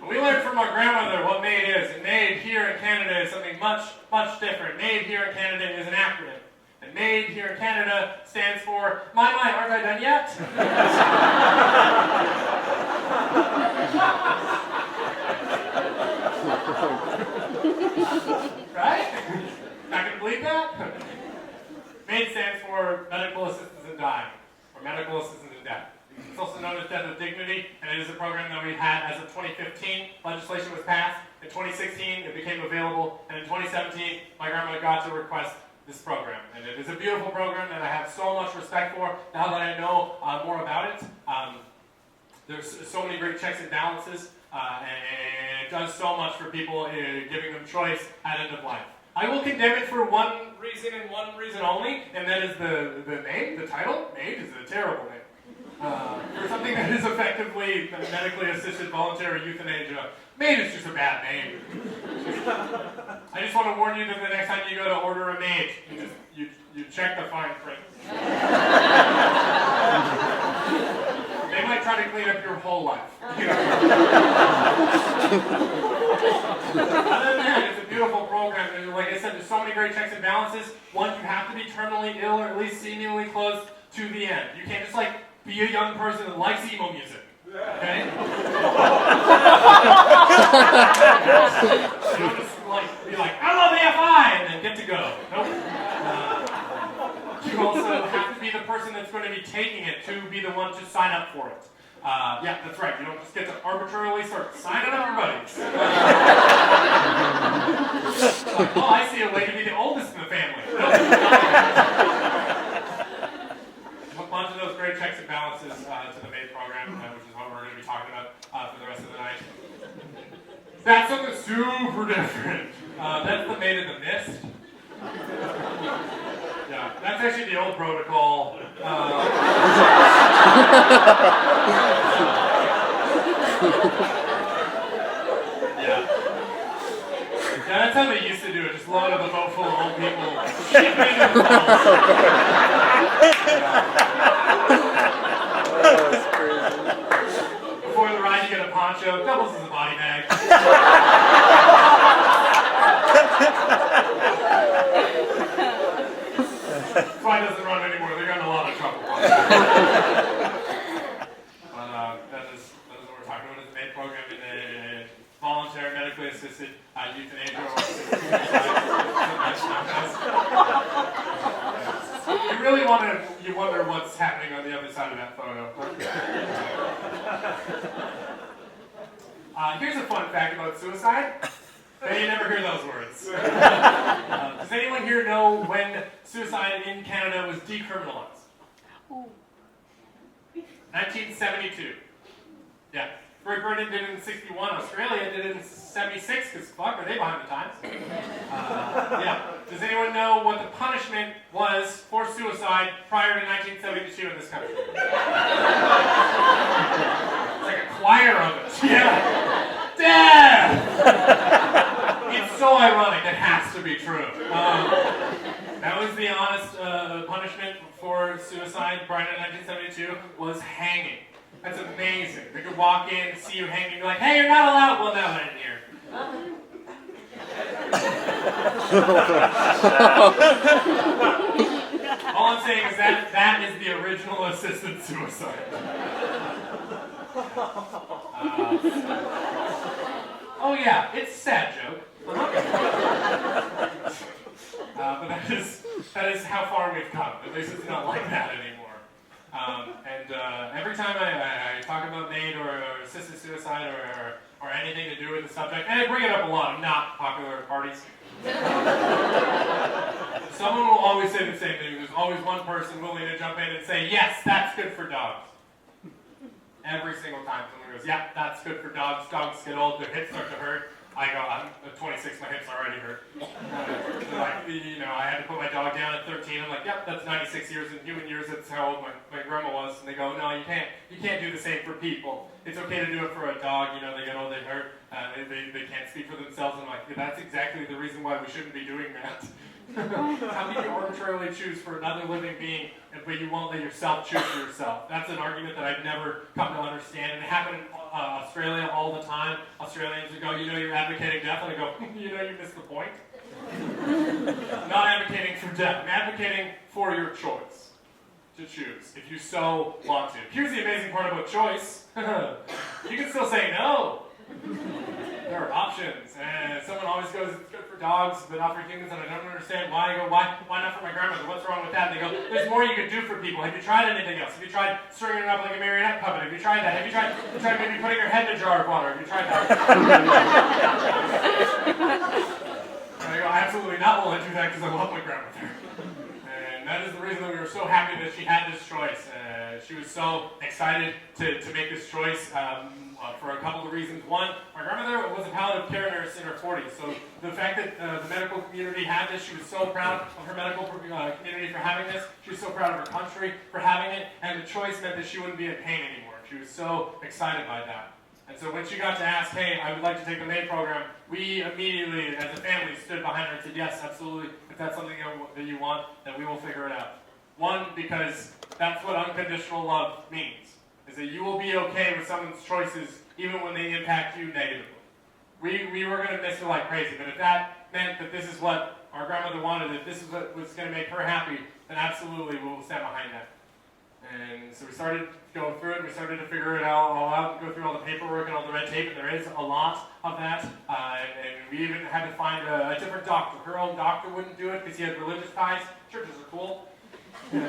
We learned from our grandmother what MAID is. And MAID here in Canada is something much, much different. MAID here in Canada is an acronym. And MAID here in Canada stands for, my, aren't I done yet? Right? Not going to believe that? MAID stands for Medical Assistance in Dying, or Medical Assistance in Death. It's also known as Death with Dignity, and it is a program that we had as of 2015. Legislation was passed. In 2016, it became available, and in 2017, my grandma got to request this program. And it is a beautiful program that I have so much respect for now that I know more about it. There's so many great checks and balances, and it does so much for people, giving them choice at end of life. I will condemn it for one reason and one reason only, and that is the name, the title. MAID is a terrible name. For something that is effectively medically assisted voluntary euthanasia, MAID is just a bad name. I just want to warn you that the next time you go to order a MAID, you check the fine print. They might try to clean up your whole life. You know? Other than that, it's a beautiful program. And like I said, there's so many great checks and balances. One, you have to be terminally ill or at least seemingly close to the end. You can't just like be a young person that likes emo music. Okay? You don't just like be like, I love AFI, and then get to go. Nope. You also have to be the person that's going to be taking it to be the one to sign up for it. Yeah, that's right. You don't just get to arbitrarily start signing up your buddies. Oh, I see a way to be the oldest in the family. Nope. A bunch of those great checks and balances to the MAID program, which is what we're going to be talking about for the rest of the night. That's something super different. That's the MAID in the mist. Yeah, that's actually the old protocol. Yeah, that's how they used to do it. Just load up a boat full of old people. That's crazy. Before the ride, you get a poncho. Doubles as a body bag. Fly doesn't run anymore. They're in a lot of trouble. But that is what we're talking about. Is the MAID program in a voluntary, medically assisted euthanasia or you really you wonder what's happening on the other side of that photo. Here's a fun fact about suicide. You never hear those words. Does anyone here know when suicide in Canada was decriminalized? 1972. Yeah. Great Britain did it in 61. Australia did it in 76, because fuck, are they behind the times? Yeah. Does anyone know what the punishment was for suicide prior to 1972 in this country? It's like a choir of it. Yeah. Death! It's so ironic, it has to be true. That was the honest punishment for suicide prior to 1972, was hanging. That's amazing. They could walk in, see you hanging, and be like, hey, you're not allowed. Well, now I'm in here. All I'm saying is that is the original assisted suicide. Oh yeah, it's a sad joke. But that is how far we've come. At least it's not like that anymore. Every time I talk about MAID or assisted suicide or anything to do with the subject, and I bring it up a lot, I'm not popular at parties. Someone will always say the same thing. There's always one person willing to jump in and say, yes, that's good for dogs. Every single time someone goes, yeah, that's good for dogs. Dogs get old, their hips start to hurt. I go, I'm 26, my hips already hurt. Like, you know, I had to put my dog down at 13. I'm like, yep, that's 96 years in human years. That's how old my grandma was. And they go, no, you can't do the same for people. It's okay to do it for a dog. You know, they get old, they hurt. They can't speak for themselves. I'm like, that's exactly the reason why we shouldn't be doing that. How can you arbitrarily choose for another living being, but you won't let yourself choose for yourself? That's an argument that I've never come to understand, and it happened in Australia all the time. Australians would go, you know, you're advocating death, and I go, you know, you missed the point. I'm not advocating for death. I'm advocating for your choice to choose, if you so want to. Here's the amazing part about choice. You can still say no. There are options, and someone always goes, it's good for dogs, but not for humans, and I don't understand why. I go, why not for my grandmother? What's wrong with that? And they go, there's more you could do for people. Have you tried anything else? Have you tried stringing it up like a marionette puppet? Have you tried that? Have you tried maybe putting your head in a jar of water? Have you tried that? And I go, absolutely not will I do that because I love my grandmother. And that is the reason that we were so happy that she had this choice. She was so excited to make this choice. For a couple of reasons. One, my grandmother was a palliative care nurse in her 40s, so the fact that the medical community had this, she was so proud of her medical community for having this, she was so proud of her country for having it, and the choice meant that she wouldn't be in pain anymore. She was so excited by that. And so when she got to ask, hey, I would like to take the MAID program, we immediately, as a family, stood behind her and said, yes, absolutely, if that's something that you want, then we will figure it out. One, because that's what unconditional love means. is that you will be okay with someone's choices even when they impact you negatively. We were going to miss her like crazy, but if that meant that this is what our grandmother wanted, if this is what was going to make her happy, then absolutely we'll stand behind that. And so we started going through it, and we started to figure it all out, and go through all the paperwork and all the red tape, and there is a lot of that. And we even had to find a different doctor. Her own doctor wouldn't do it because he had religious ties. Churches are cool. 40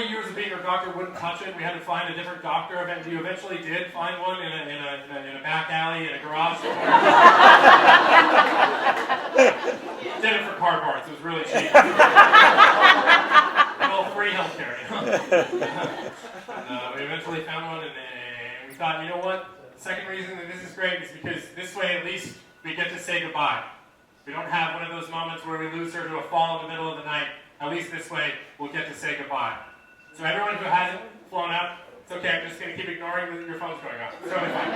years of being her doctor wouldn't touch it. We had to find a different doctor, and we eventually did find one in a back alley, in a garage somewhere. Did it for cardboards. It was really cheap. Well, free healthcare, you know? And we eventually found one, and we thought, you know what? The second reason that this is great is because this way at least we get to say goodbye. We don't have one of those moments where we lose her to a fall in the middle of the night. At least this way we'll get to say goodbye. So everyone who hasn't flown out, it's okay, I'm just going to keep ignoring that your phone's going off. It's totally fine.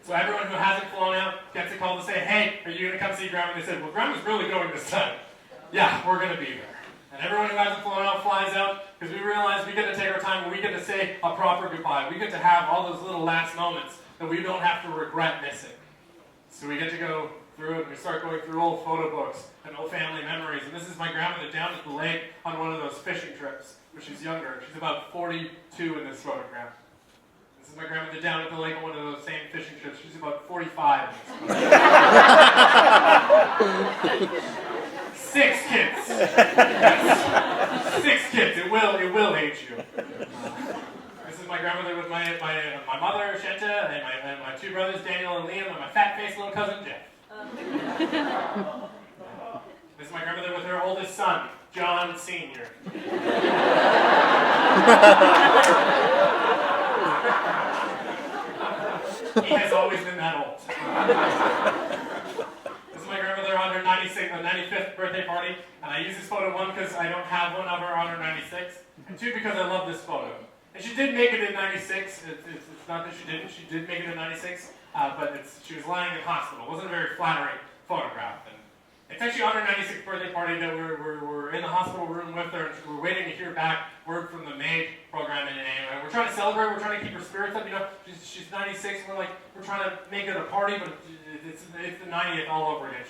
So everyone who hasn't flown out gets a call to say, hey, are you going to come see Grandma? And they said, well, Grandma's really going this time. Yeah, we're going to be there. And everyone who hasn't flown out flies out because we realize we get to take our time and we get to say a proper goodbye. We get to have all those little last moments that we don't have to regret missing. So we get to go through it and we start going through old photo books and old family memories. And this is my grandmother down at the lake on one of those fishing trips when she's younger. She's about 42 in this photograph. This is my grandmother down at the lake on one of those same fishing trips. She's about 45 in this photograph. 6 kids. Yes. 6 kids. It will age you. This is my grandmother with my mother, Shenta, and my 2 brothers, Daniel and Liam, and my fat-faced little cousin, Jeff. This is my grandmother with her oldest son, John Sr. He has always been that old. This is my grandmother on her 95th birthday party, and I use this photo, 1, because I don't have one of her on her 96th, and 2, because I love this photo. And she did make it in 96. It's not that she didn't. She did make it in 96, but she was lying in hospital. It wasn't a very flattering photograph. And it's actually on her 96th birthday party that we're in the hospital room with her, and we're waiting to hear back word from the MAID program. And we're trying to celebrate. We're trying to keep her spirits up. You know, she's 96. And we're trying to make it a party, but it's the 90th all over again.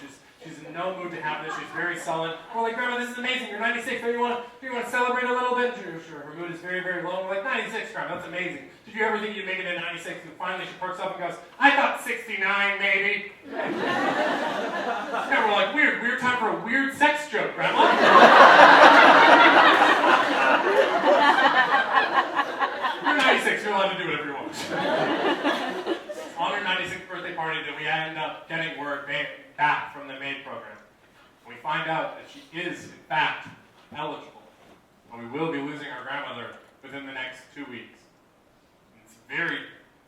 She's in no mood to have this. She's very sullen. We're like, Grandma, this is amazing. You're 96. Do you want to celebrate a little bit? Sure. Her mood is very, very low. We're like, 96, Grandma. That's amazing. Did you ever think you'd make it in 96? And finally she perks up and goes, I thought 69, maybe. Yeah, we're like, weird time for a weird sex joke, Grandma. You're 96. You're allowed to do whatever you want. On her 96th birthday party, that we end up getting word back from the MAID program. We find out that she is, in fact, eligible. And we will be losing our grandmother within the next 2 weeks. And it's a very,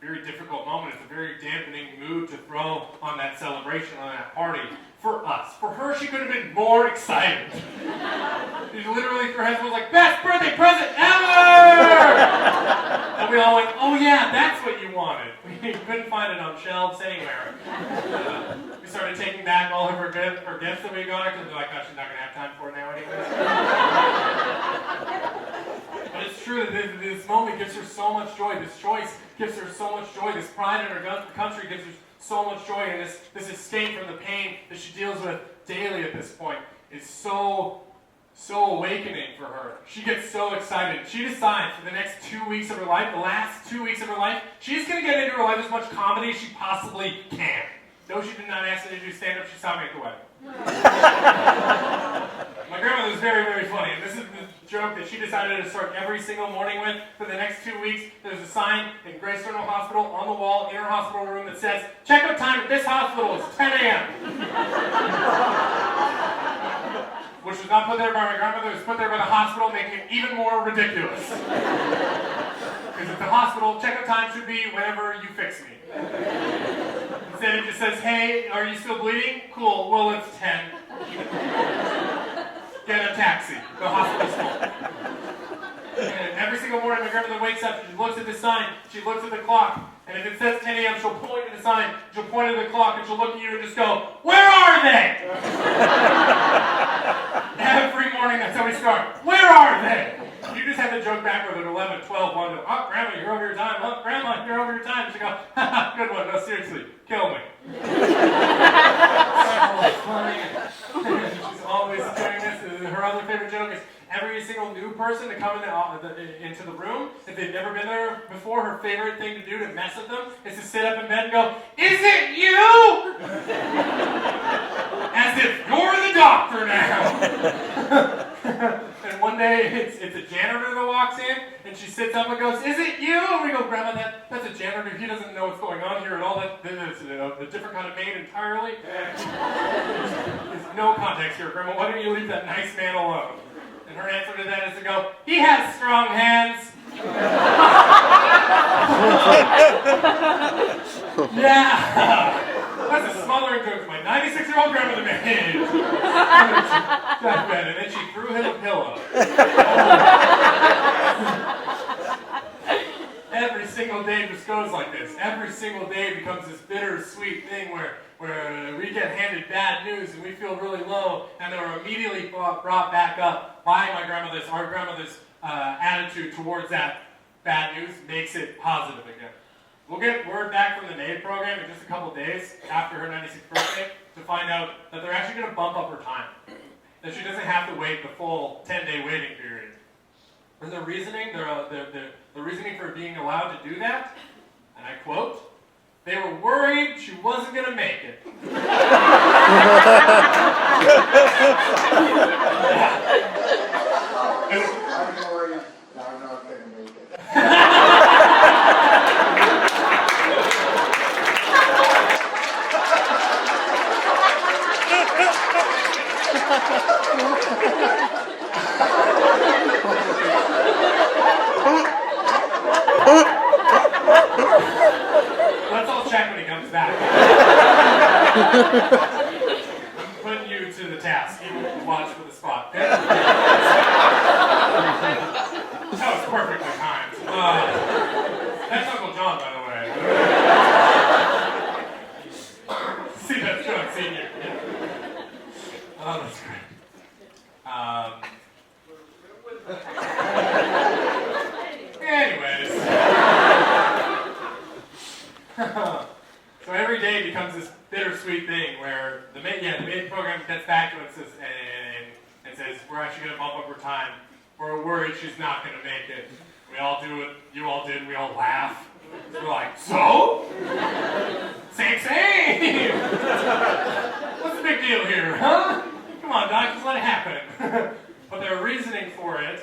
very difficult moment. It's a very dampening mood to throw on that celebration, on that party, for us. For her, she could have been more excited. She literally, threw her hands, was like, best birthday present ever! And we all went, oh yeah, that's what you wanted. We couldn't find it on shelves anywhere. We started taking back all of her gifts that we got her, because we're like, oh, she's not going to have time for it now anyway. But it's true that this moment gives her so much joy. This choice gives her so much joy. This pride in her country gives her so much joy. And this escape from the pain that she deals with daily at this point is so awakening for her. She gets so excited. She decides for the next 2 weeks of her life, the last 2 weeks of her life, she's going to get into her life as much comedy as she possibly can. No, she did not ask me to do stand-up. She saw me at the wedding. My grandmother was very, very funny. And this is the joke that she decided to start every single morning with for the next 2 weeks. There's a sign in Grace Journal Hospital on the wall in her hospital room that says, checkout time at this hospital is 10 a.m. Which was not put there by my grandmother, it was put there by the hospital, making it even more ridiculous. Because at the hospital, checkout time should be whenever you fix me. Instead it just says, hey, are you still bleeding? Cool, well it's 10. Get a taxi. The hospital's full. And every single morning my grandmother wakes up, she looks at the sign, she looks at the clock, and if it says 10 a.m., she'll point at the sign, she'll point at the clock, and she'll look at you and just go, where are they? Every morning that's how we start. Where are they? You just have to joke back with an 11, 12, 1, oh, Grandma, you're over your time. Oh, Grandma, you're over your time. She go, haha, good one. No, seriously, kill me. So funny. She's always doing this. Her other favorite joke is every single new person to come into the room, if they've never been there before, her favorite thing to do to mess with them is to sit up in bed and go, is it you? As if you're the doctor now. And one day, it's a janitor that walks in, and she sits up and goes, is it you? And we go, Grandma, that's a janitor. He doesn't know what's going on here at all. That's a different kind of maid entirely. There's no context here, Grandma. Why don't you leave that nice man alone? And her answer to that is to go, he has strong hands. Yeah. That's a smothering joke my 96-year-old grandmother made. And then she threw him a pillow. Every single day just goes like this. Every single day becomes this bittersweet thing where we get handed bad news and we feel really low, and then we're immediately brought back up by our grandmother's attitude towards that bad news makes it positive again. We'll get word back from the NAID program in just a couple days after her 96th birthday to find out that they're actually going to bump up her time. That she doesn't have to wait the full 10-day waiting period. And the reasoning for being allowed to do that, and I quote, they were worried she wasn't going to make it. I'm worried. I'm not going to make it. Let's all check when he comes back. I'm putting you to the task. You watch for the spot. That was perfectly timed. That's Uncle John, by the way. See, that's John Senior. Yeah. Oh, that's great. Anyways. So every day becomes this bittersweet thing where the main program gets back to us and says, we're actually going to bump up her time. We're worried she's not going to make it. We all do it. You all did. We all laugh. We're like, so? Same. What's the big deal here, huh? Come on, Doc, just let it happen. But their reasoning for it,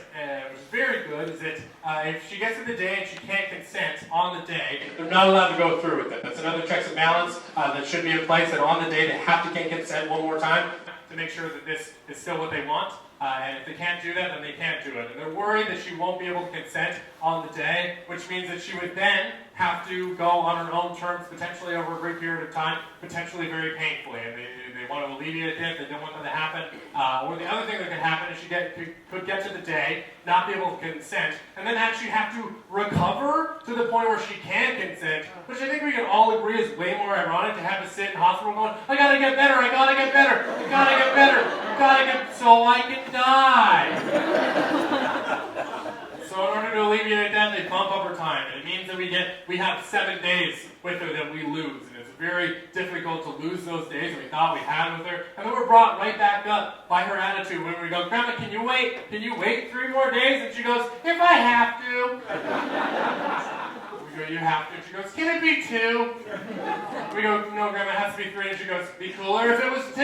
which is very good, is that if she gets to the day and she can't consent on the day, they're not allowed to go through with it. That's another checks and balance that should be in place, that on the day they have to consent one more time to make sure that this is still what they want. And if they can't do that, then they can't do it. And they're worried that she won't be able to consent on the day, which means that she would then have to go on her own terms, potentially over a great period of time, potentially very painfully. And they want to alleviate it, they don't want that to happen. Or the other thing that could happen is she could get to the day, not be able to consent, and then actually have to recover to the point where she can consent, which I think we can all agree is way more ironic to have to sit in hospital going, I gotta get better, I gotta get better, I gotta get better, I gotta get so I can die. So in order to alleviate that, they bump up her time, and it means that we have 7 days with her that we lose, and it's very difficult to lose those days that we thought we had with her, and then we're brought right back up by her attitude when we go, Grandma, can you wait 3 more days? And she goes, if I have to. We go, you have to. She goes, can it be 2? We go, no, Grandma, it has to be 3. And she goes, be cooler if it was 2.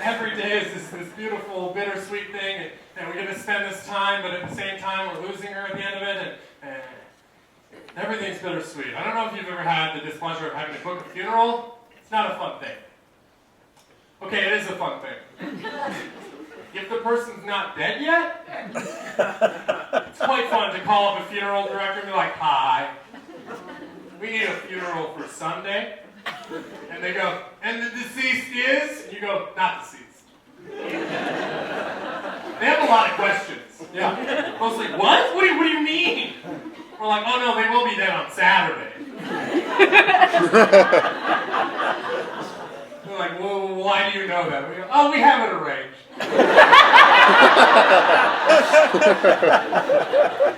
Every day is this beautiful, bittersweet thing, and we're going to spend this time, but at the same time, we're losing her at the end of it, and everything's bittersweet. I don't know if you've ever had the displeasure of having to book a funeral. It's not a fun thing. Okay, it is a fun thing. If the person's not dead yet, it's quite fun to call up a funeral director and be like, hi, we need a funeral for Sunday. And they go, and the deceased is? And you go, not deceased. They have a lot of questions. Yeah. Mostly, what? What do you mean? We're like, oh no, they will be dead on Saturday. They're like, well, why do you know that? We go, oh, we have it arranged.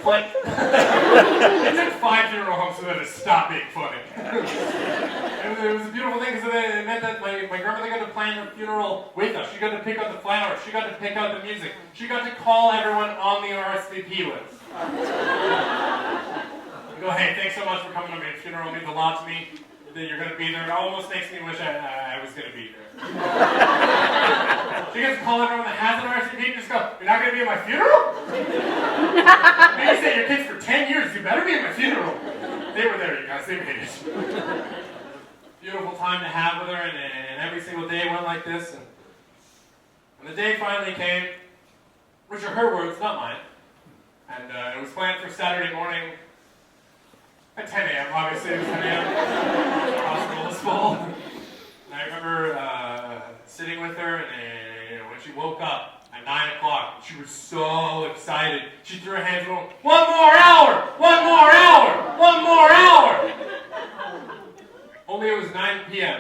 Click. It took 5 funeral homes for them to stop being funny. It was a beautiful thing because it meant that my grandmother got to plan her funeral with us. She got to pick out the flowers. She got to pick out the music. She got to call everyone on the RSVP list. You go, hey, thanks so much for coming to my funeral. It means a lot to me that you're going to be there. It almost makes me wish I was going to be there. She gets to call everyone that has an RSVP and just go, you're not going to be at my funeral? Maybe say your kids for 10 years, you better be at my funeral. They were there, you guys. They made it. Beautiful time to have with her, and every single day went like this. And when the day finally came, which are her words, not mine, and it was planned for Saturday morning at 10 a.m., obviously it was 10 a.m. The hospital was full. And I remember sitting with her, and when she woke up at 9 o'clock, she was so excited. She threw her hands and went, 1 more hour! 1 more hour! 1 more hour! Only it was 9 p.m.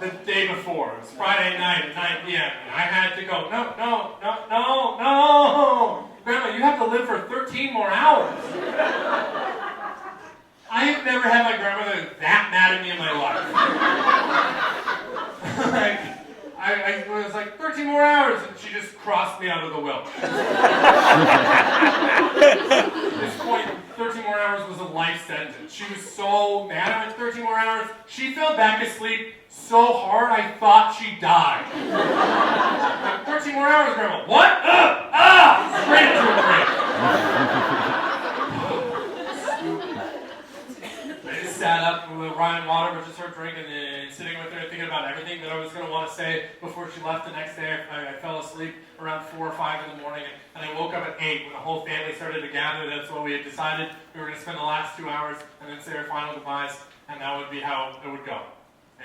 The day before. It was Friday night at 9 p.m. And I had to go, no. Grandma, you have to live for 13 more hours. I have never had my grandmother that mad at me in my life. I was like, 13 more hours, and she just crossed me out of the will. At this point, 13 more hours was a life sentence. She was so mad at me. 13 more hours. She fell back asleep so hard I thought she died. 13 more hours, Grandma. What? Straight into a grave. I just sat up with Ryan Water, which is her drinking, and sitting with her and thinking about everything that I was going to want to say before she left the next day. I fell asleep around 4 or 5 in the morning, and I woke up at 8 when the whole family started to gather. That's what we had decided. We were going to spend the last 2 hours and then say our final goodbyes, and that would be how it would go.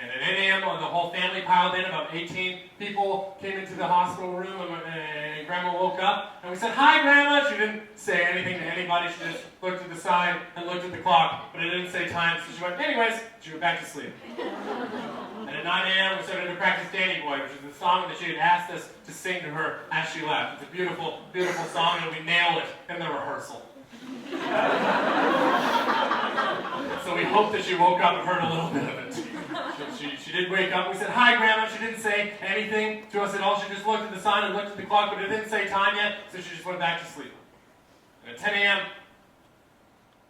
And at 8 a.m., the whole family piled in. About 18 people came into the hospital room, and Grandma woke up. And we said, hi, Grandma. She didn't say anything to anybody. She just looked at the side and looked at the clock. But it didn't say time, so she went, anyways. She went back to sleep. And at 9 a.m., we started to practice Danny Boy, which is the song that she had asked us to sing to her as she left. It's a beautiful, beautiful song, and we nailed it in the rehearsal. So we hope that she woke up and heard a little bit of it. She did wake up. We said, hi, Grandma. She didn't say anything to us at all. She just looked at the sign and looked at the clock, but it didn't say time yet, so she just went back to sleep. And at 10 a.m.,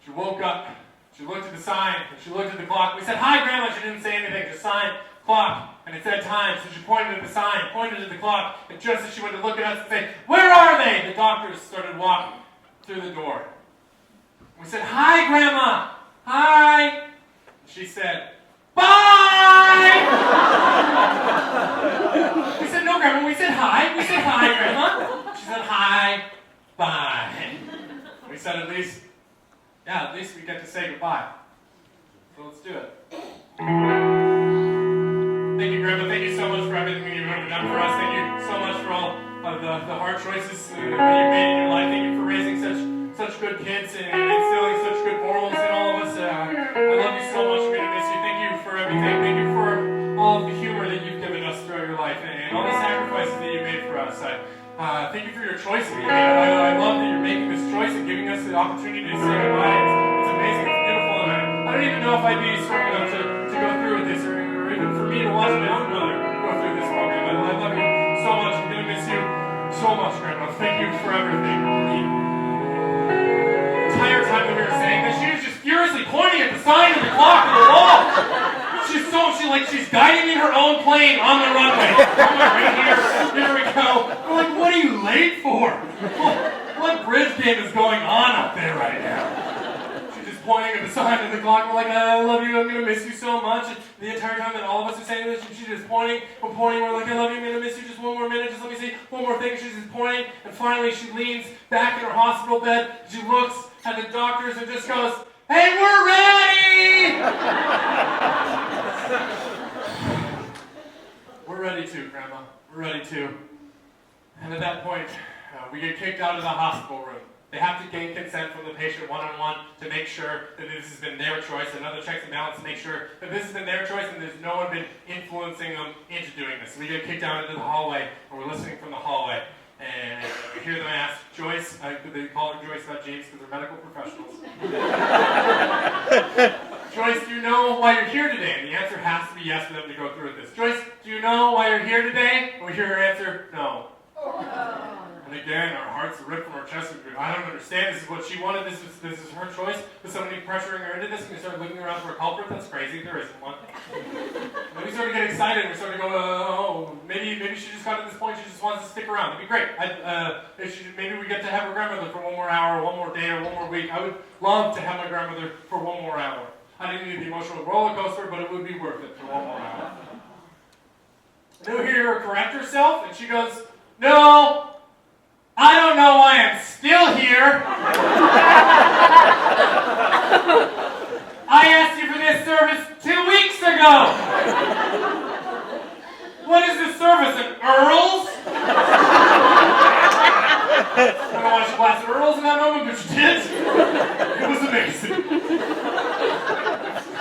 she woke up. She looked at the sign, and she looked at the clock. We said, hi, Grandma. She didn't say anything. Just sign, clock, and it said time, so she pointed at the sign, pointed at the clock, and just as she went to look at us and say, where are they? The doctors started walking through the door. We said, hi, Grandma. Hi. She said, bye! We said, no, Grandma. We said, hi. We said, hi, Grandma. She said, hi, bye. We said, at least we get to say goodbye. So let's do it. Thank you, Grandma. Thank you so much for everything that you've ever done for us. Thank you so much for all of the hard choices that you've made in your life. Thank you for raising such good kids and instilling such good morals in all of us. I love you so much. I'm going to miss you. Thank you for everything. Thank you for all of the humor that you've given us throughout your life and all the sacrifices that you made for us. Thank you for your choice that you made. I love that you're making this choice and giving us the opportunity to say goodbye. It's amazing. It's beautiful. And I don't even know if I'd be strong enough to go through with this or even for me to watch my own mother go through this program. I love you so much. I'm going to miss you so much, Grandma. Thank you for everything. The entire time that we were saying this, she was just furiously pointing at the sign of the clock on the wall. She's guiding in her own plane on the runway. Right here we go. We're like, what are you late for? What bridge game is going on up there right now? She's just pointing at the sign of the clock. We're like, I love you. I'm going to miss you so much. And the entire time that all of us are saying this, she's just pointing. We're pointing. We're like, I love you. I'm going to miss you. Just one more minute. Just let me see one more thing. She's just pointing. And finally, she leans back in her hospital bed. She looks at the doctors and just goes, hey, we're ready! We're ready too, Grandma. We're ready too. And at that point, we get kicked out of the hospital room. They have to gain consent from the patient one-on-one to make sure that this has been their choice, another checks and balance to make sure that this has been their choice and there's no one been influencing them into doing this. We get kicked out into the hallway, and we're listening from the hallway, and we hear them ask, Joyce, they call her Joyce, not James, because they're medical professionals. Joyce, do you know why you're here today? And the answer has to be yes for them to go through with this. Joyce, do you know why you're here today? And we hear her answer, no. And again, our hearts are ripped from our chest. I don't understand. This is what she wanted. This is her choice. With somebody pressuring her into this, and we start looking around for a culprit. That's crazy. There isn't one. And we sort of get excited. We sort of go, oh, maybe she just got to this point. She just wants to stick around. It'd be great. Maybe we get to have her grandmother for one more hour, one more day, or one more week. I would love to have my grandmother for one more hour. I didn't need the emotional roller coaster, but it would be worth it for one more hour. And then we hear her correct herself, and she goes, no, I don't know why I'm still here. I asked you for this service 2 weeks ago. What is this service, an Earl's? I don't know why she blasted Earl's in that moment, but she did. It was amazing.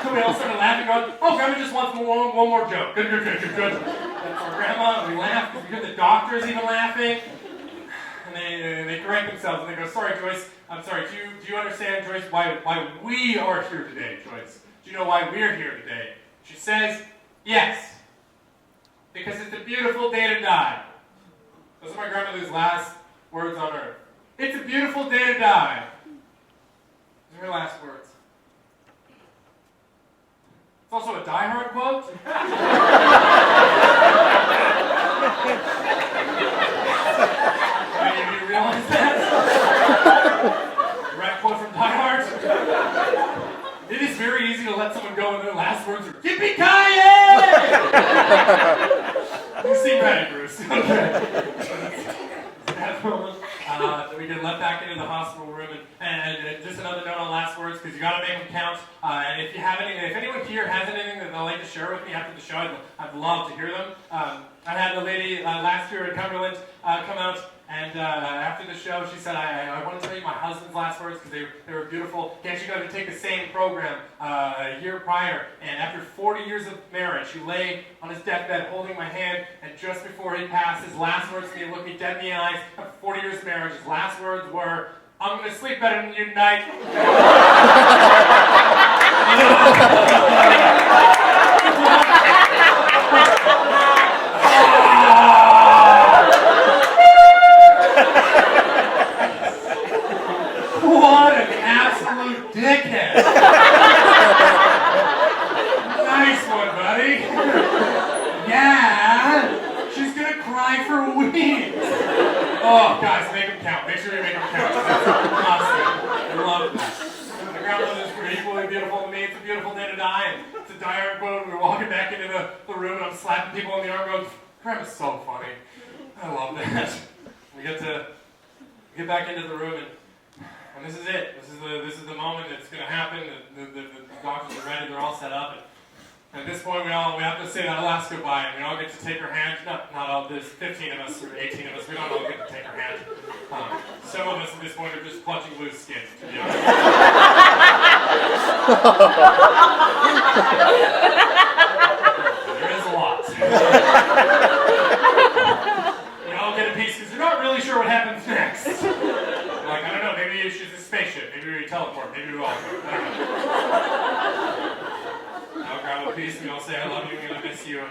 We all started laughing, going, oh, Grandma just wants one more joke. Good. And our grandma, we laugh, because we hear the doctors even laughing. And they correct themselves, and they go, sorry, Joyce, I'm sorry, do you understand, Joyce, why we are here today, Joyce? Do you know why we're here today? She says, yes, because it's a beautiful day to die. Those are my grandmother's last words on earth. It's a beautiful day to die. Those are her last words. It's also a Die Hard quote. Any of you realize that? Direct quote from Die Hard. It is very easy to let someone go and their last words are Yippee-ki-yay! You seem ready, Bruce. Okay. That moment. We get let back into the hospital room, and just another note on last words, because you got to make them count. And if anyone here has anything that they'd like to share with me after the show, I'd love to hear them. I had a lady last year in Cumberland come out, and after the show, she said, I want to tell you my husband's last words because they were beautiful. He actually got to take the same program a year prior, and after 40 years of marriage, he lay on his deathbed holding my hand, and just before he passed, his last words to me, looked me dead in the eyes. After 40 years of marriage, his last words were, I'm going to sleep better than you tonight. What an absolute dickhead. Nice one, buddy. Yeah, she's going to cry for weeks. Oh, guys, make them count. Make sure you make them count. That's awesome. I love that. My grandmother's equally beautiful to me. It's a beautiful day to die. And it's a dire quote. We're walking back into the room, and I'm slapping people on the arm going, Grandma's so funny. I love that. We get back into the room, and this is it. This is the moment that's going to happen. The doctors are ready. They're all set up. And at this point, we have to say that last goodbye, and we all get to take her hand. Not all. There's 15 of us or 18 of us. We don't all get to take her hand. Some of us at this point are just clutching loose skin, to be honest. There is a lot. We all get a piece because we're not really sure what happens next. Like, I don't know, maybe she's a spaceship, maybe we teleport, maybe we all go. I don't know. I'll grab a piece and we all say, I love you, I'm going to miss you.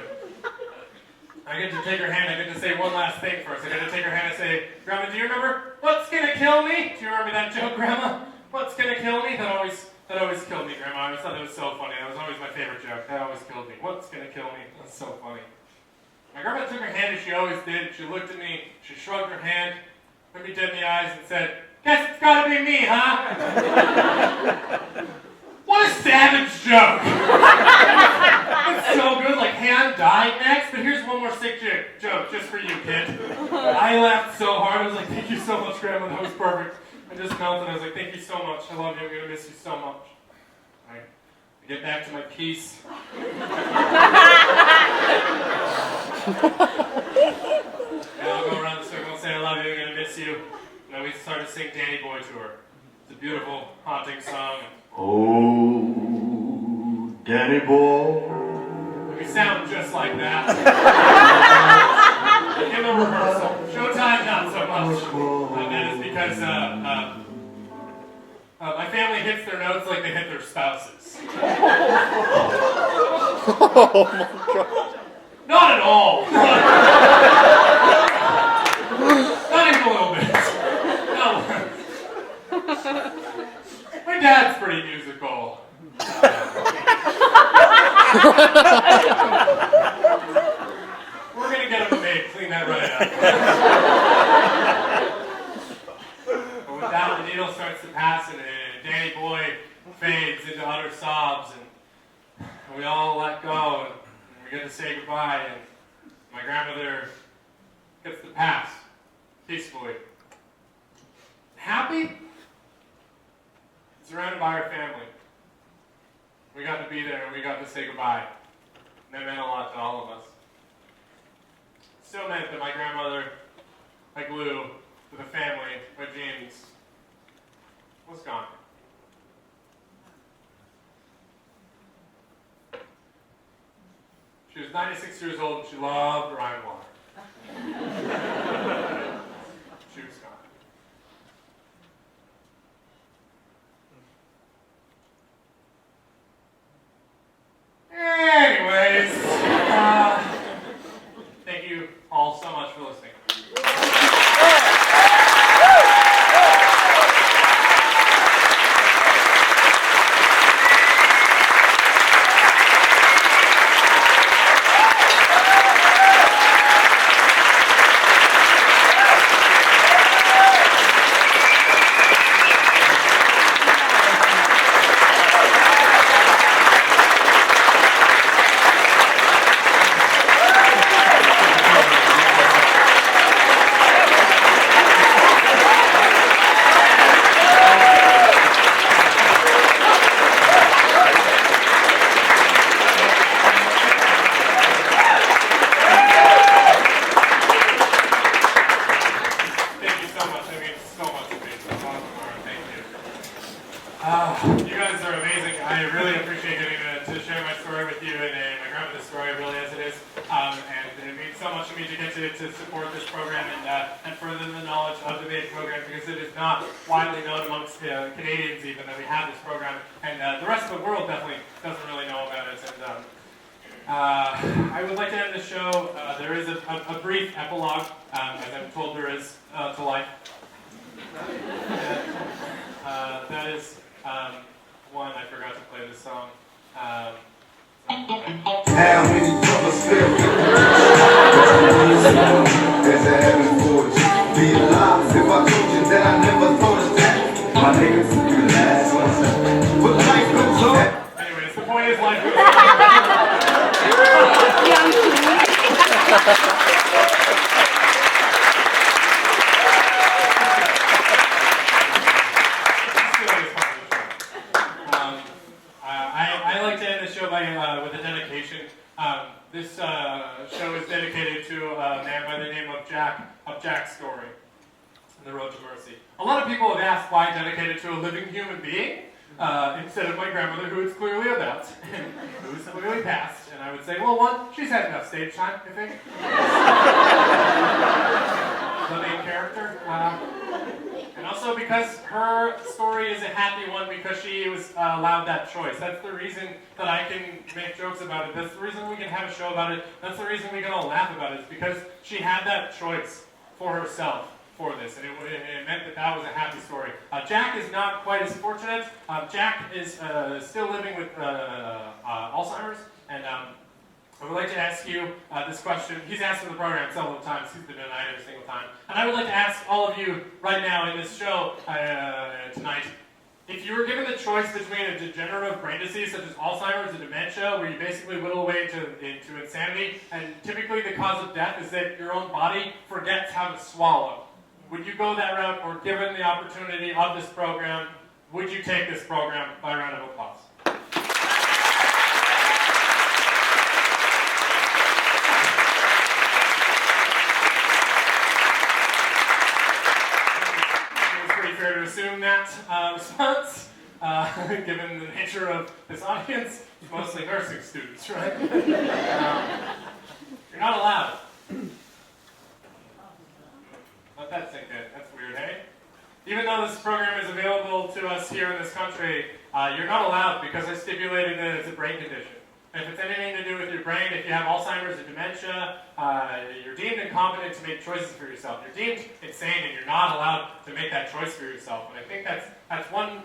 I get to take her hand, I get to say one last thing first. I get to take her hand and say, Grandma, do you remember, what's going to kill me? Do you remember that joke, Grandma? What's going to kill me? That always killed me, Grandma. I always thought that was so funny. That was always my favorite joke. That always killed me. What's going to kill me? That's so funny. My grandma took her hand as she always did. She looked at me, she shrugged her hand, looked me dead in the eyes and said, guess it's gotta be me, huh? What a savage joke! It's so good, like, hey, I'm dying next, but here's one more sick joke just for you, kid. I laughed so hard, I was like, thank you so much, Grandma, that was perfect. I just melted, I was like, thank you so much, I love you, I'm gonna miss you so much. I get back to my piece. And I'll go around the circle and say, I love you, I'm gonna miss you. miss you. And then we started to sing Danny Boy to her. It's a beautiful, haunting song. Oh, Danny boy. We sound just like that. In the rehearsal. Showtime, not so much. That is because my family hits their notes like they hit their spouses. Oh my God. Not at all. Not even a little bit. No. My dad's pretty musical. We're gonna get him a maid, clean that right up. But with that, the needle starts to pass, and Danny Boy fades into utter sobs, and we all let go, and we get to say goodbye, and my grandmother gets to pass peacefully. Happy? Surrounded by our family. We got to be there and we got to say goodbye. And that meant a lot to all of us. Still meant that my grandmother, my glue to the family, my genes, was gone. She was 96 years old and she loved Rhine water. She was gone. Anyways, thank you all so much for listening. You guys are amazing. I really appreciate getting to share my story with you and my grandmother's story, really, as it is. And it means so much to me to get to support this program and further the knowledge of the MAID program, because it is not widely known amongst Canadians even that we have this program. And the rest of the world definitely doesn't really know about it. And I would like to end the show. There is a brief epilogue, as I'm told there is, to life. That is one. I forgot to play this song. How many brothers fell? There's a heaven for you. Be alive if I told you that I never thought of that. My niggas, you the last one. But life goes on. Anyways, the point is life goes I like to end the show with a dedication. This show is dedicated to a man by the name of Jack's story, The Road to Mercy. A lot of people have asked why I dedicated to a living human being instead of my grandmother, who it's clearly about, and who's clearly passed. And I would say, well, one, she's had enough stage time, I think. The main character. And also because her story is a happy one because she was allowed that choice. That's the reason that I can make jokes about it. That's the reason we can have a show about it. That's the reason we can all laugh about it. It's because she had that choice for herself for this. And it meant that that was a happy story. Jack is not quite as fortunate. Jack is still living with Alzheimer's. And I would like to ask you this question. He's asked in the program several times. He's been denied every single time. And I would like to ask all of you right now in this show tonight, if you were given the choice between a degenerative brain disease such as Alzheimer's and dementia, where you basically whittle away into insanity, and typically the cause of death is that your own body forgets how to swallow, would you go that route, or given the opportunity of this program, would you take this program by a round of applause? fair to assume that response, given the nature of this audience. It's mostly nursing students, right? You're not allowed. Let that sink in. That's weird, hey? Even though this program is available to us here in this country, you're not allowed because I stipulated that it's a brain condition. If it's anything to do with your brain, if you have Alzheimer's or dementia, you're deemed incompetent to make choices for yourself. You're deemed insane, and you're not allowed to make that choice for yourself. And I think that's one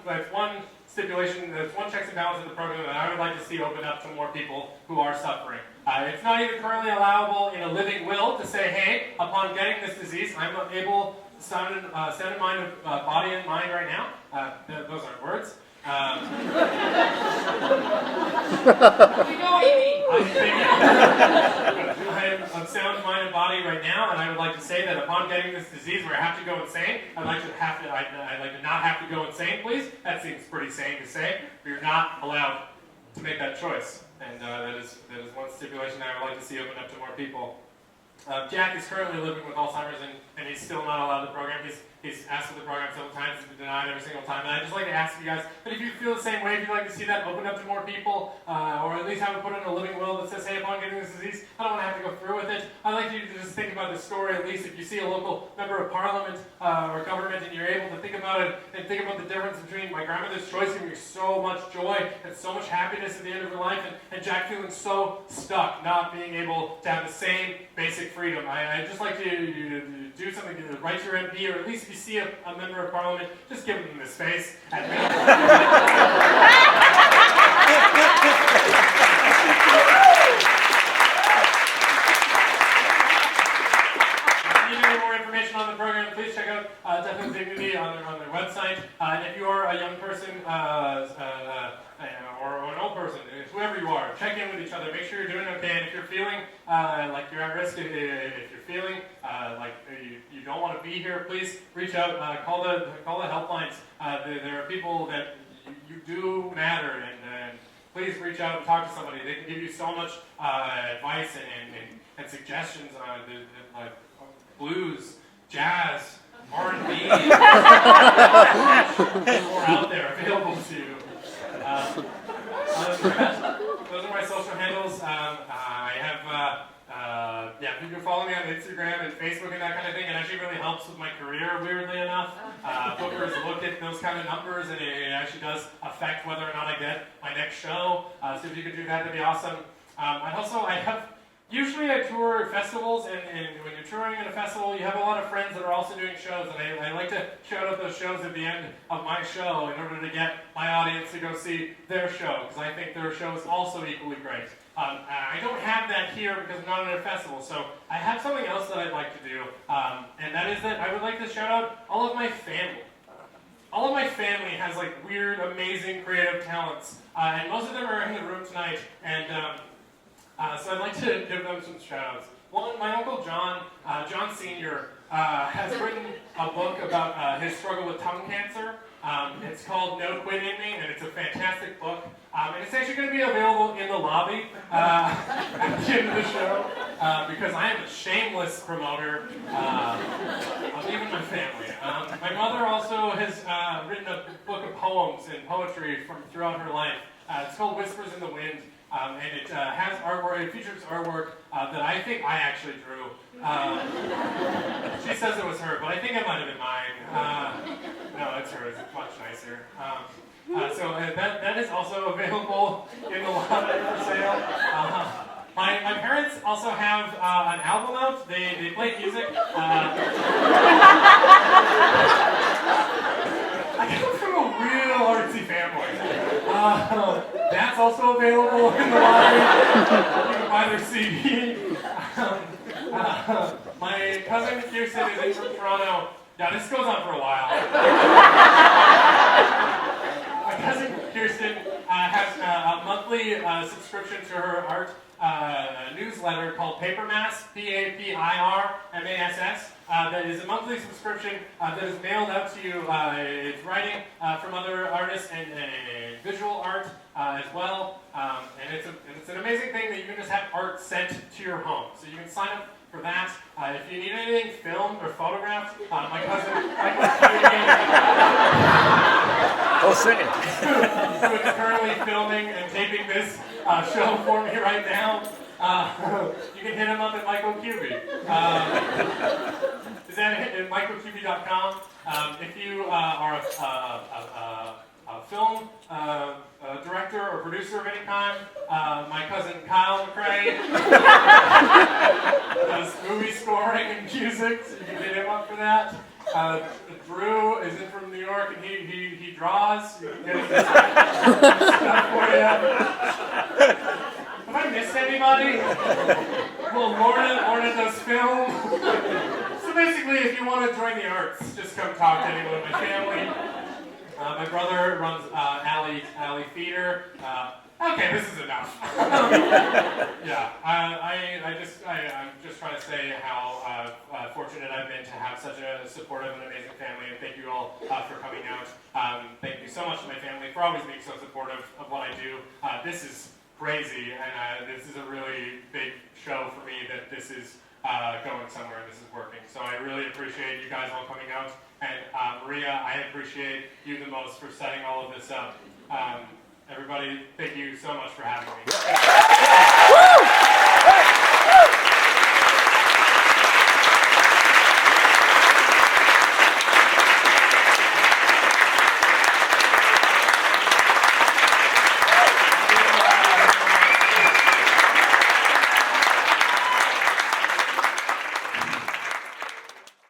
stipulation, that's one checks and balances of the program that I would like to see open up to more people who are suffering. It's not even currently allowable in a living will to say, hey, upon getting this disease, I'm able to sound in mind of body and mind right now. Those aren't words. I'm of sound mind and body right now, and I would like to say that upon getting this disease where I have to go insane, I'd like to not have to go insane, please. That seems pretty sane to say, but you're not allowed to make that choice. And that is one stipulation that I would like to see open up to more people. Jack is currently living with Alzheimer's, and he's still not allowed the program. He's asked for the program several times, he's been denied every single time. And I'd just like to ask you guys, but if you feel the same way, if you'd like to see that open up to more people, or at least have it put in a living will that says, hey, upon getting this disease, I don't want to have to go through with it. I'd like you to just think about this story, at least if you see a local member of parliament or government, and you're able to think about it, and think about the difference between my grandmother's choice giving me so much joy and so much happiness at the end of her life, and Jack feeling so stuck, not being able to have the same basic freedom. I'd just like you to do something, to write to your MP, or at least if you see a member of parliament, just give them the space. If you need any more information on the program, please check out Definite Dignity on their website. And if you are a young person or an old person, whoever you are, check in with each other. Make sure you're doing okay. And if you're feeling like you're at risk, if you're feeling like you don't want to be here, please reach out. Call the helplines. There are people that you do matter, and please reach out and talk to somebody. They can give you so much advice and suggestions on like blues, jazz, R&B. More out there available to you. Those are my social handles. I have, if you can follow me on Instagram and Facebook and that kind of thing, it actually really helps with my career, weirdly enough. Bookers look at those kind of numbers, and it actually does affect whether or not I get my next show. So if you could do that, that'd be awesome. Usually I tour festivals, and when you're touring at a festival, you have a lot of friends that are also doing shows, and I like to shout out those shows at the end of my show in order to get my audience to go see their show, because I think their show is also equally great. I don't have that here because I'm not at a festival, so I have something else that I'd like to do, and that is that I would like to shout out all of my family. All of my family has like weird, amazing, creative talents, and most of them are in the room tonight, and so I'd like to give them some shout-outs. One, my Uncle John, John Sr., has written a book about his struggle with tongue cancer. It's called No Quit in Me, and it's a fantastic book. And it's actually going to be available in the lobby at the end of the show, because I am a shameless promoter of even my family. My mother also has written a book of poems and poetry from throughout her life. It's called Whispers in the Wind. And it has artwork, it features artwork that I think I actually drew. She says it was her, but I think it might have been mine. No, it's hers, it's much nicer. So that is also available in the lobby for sale. My parents also have an album out. They play music. I come from a real artsy family. That's also available in the lobby. You can buy their CD. My cousin Kirsten is in from Toronto. Yeah, this goes on for a while. My cousin Kirsten has a monthly subscription to her art newsletter called Paper Mass, Papirmass. That is a monthly subscription that is mailed out to you. It's writing from other artists and visual art as well. And it's an amazing thing that you can just have art sent to your home. So you can sign up for that. If you need anything filmed or photographed, my cousin Oh, sing it. who is currently filming and taping this show for me right now. You can hit him up at Michael Cuby. Is that at michaelcuby.com? If you are a film director or producer of any kind, my cousin Kyle McRae does movie scoring and music, so you can hit him up for that. Drew is in from New York and he draws. You can get him stuff for you. Have I missed anybody? Well, Lorna does film. So basically, if you want to join the arts, just come talk to anyone in my family. My brother runs Alley Theater. Okay, this is enough. Yeah, I'm just trying to say how fortunate I've been to have such a supportive and amazing family, and thank you all for coming out. Thank you so much to my family for always being so supportive of what I do. This is crazy, and this is a really big show for me that this is going somewhere and this is working. So I really appreciate you guys all coming out. And Maria, I appreciate you the most for setting all of this up. Everybody, thank you so much for having me.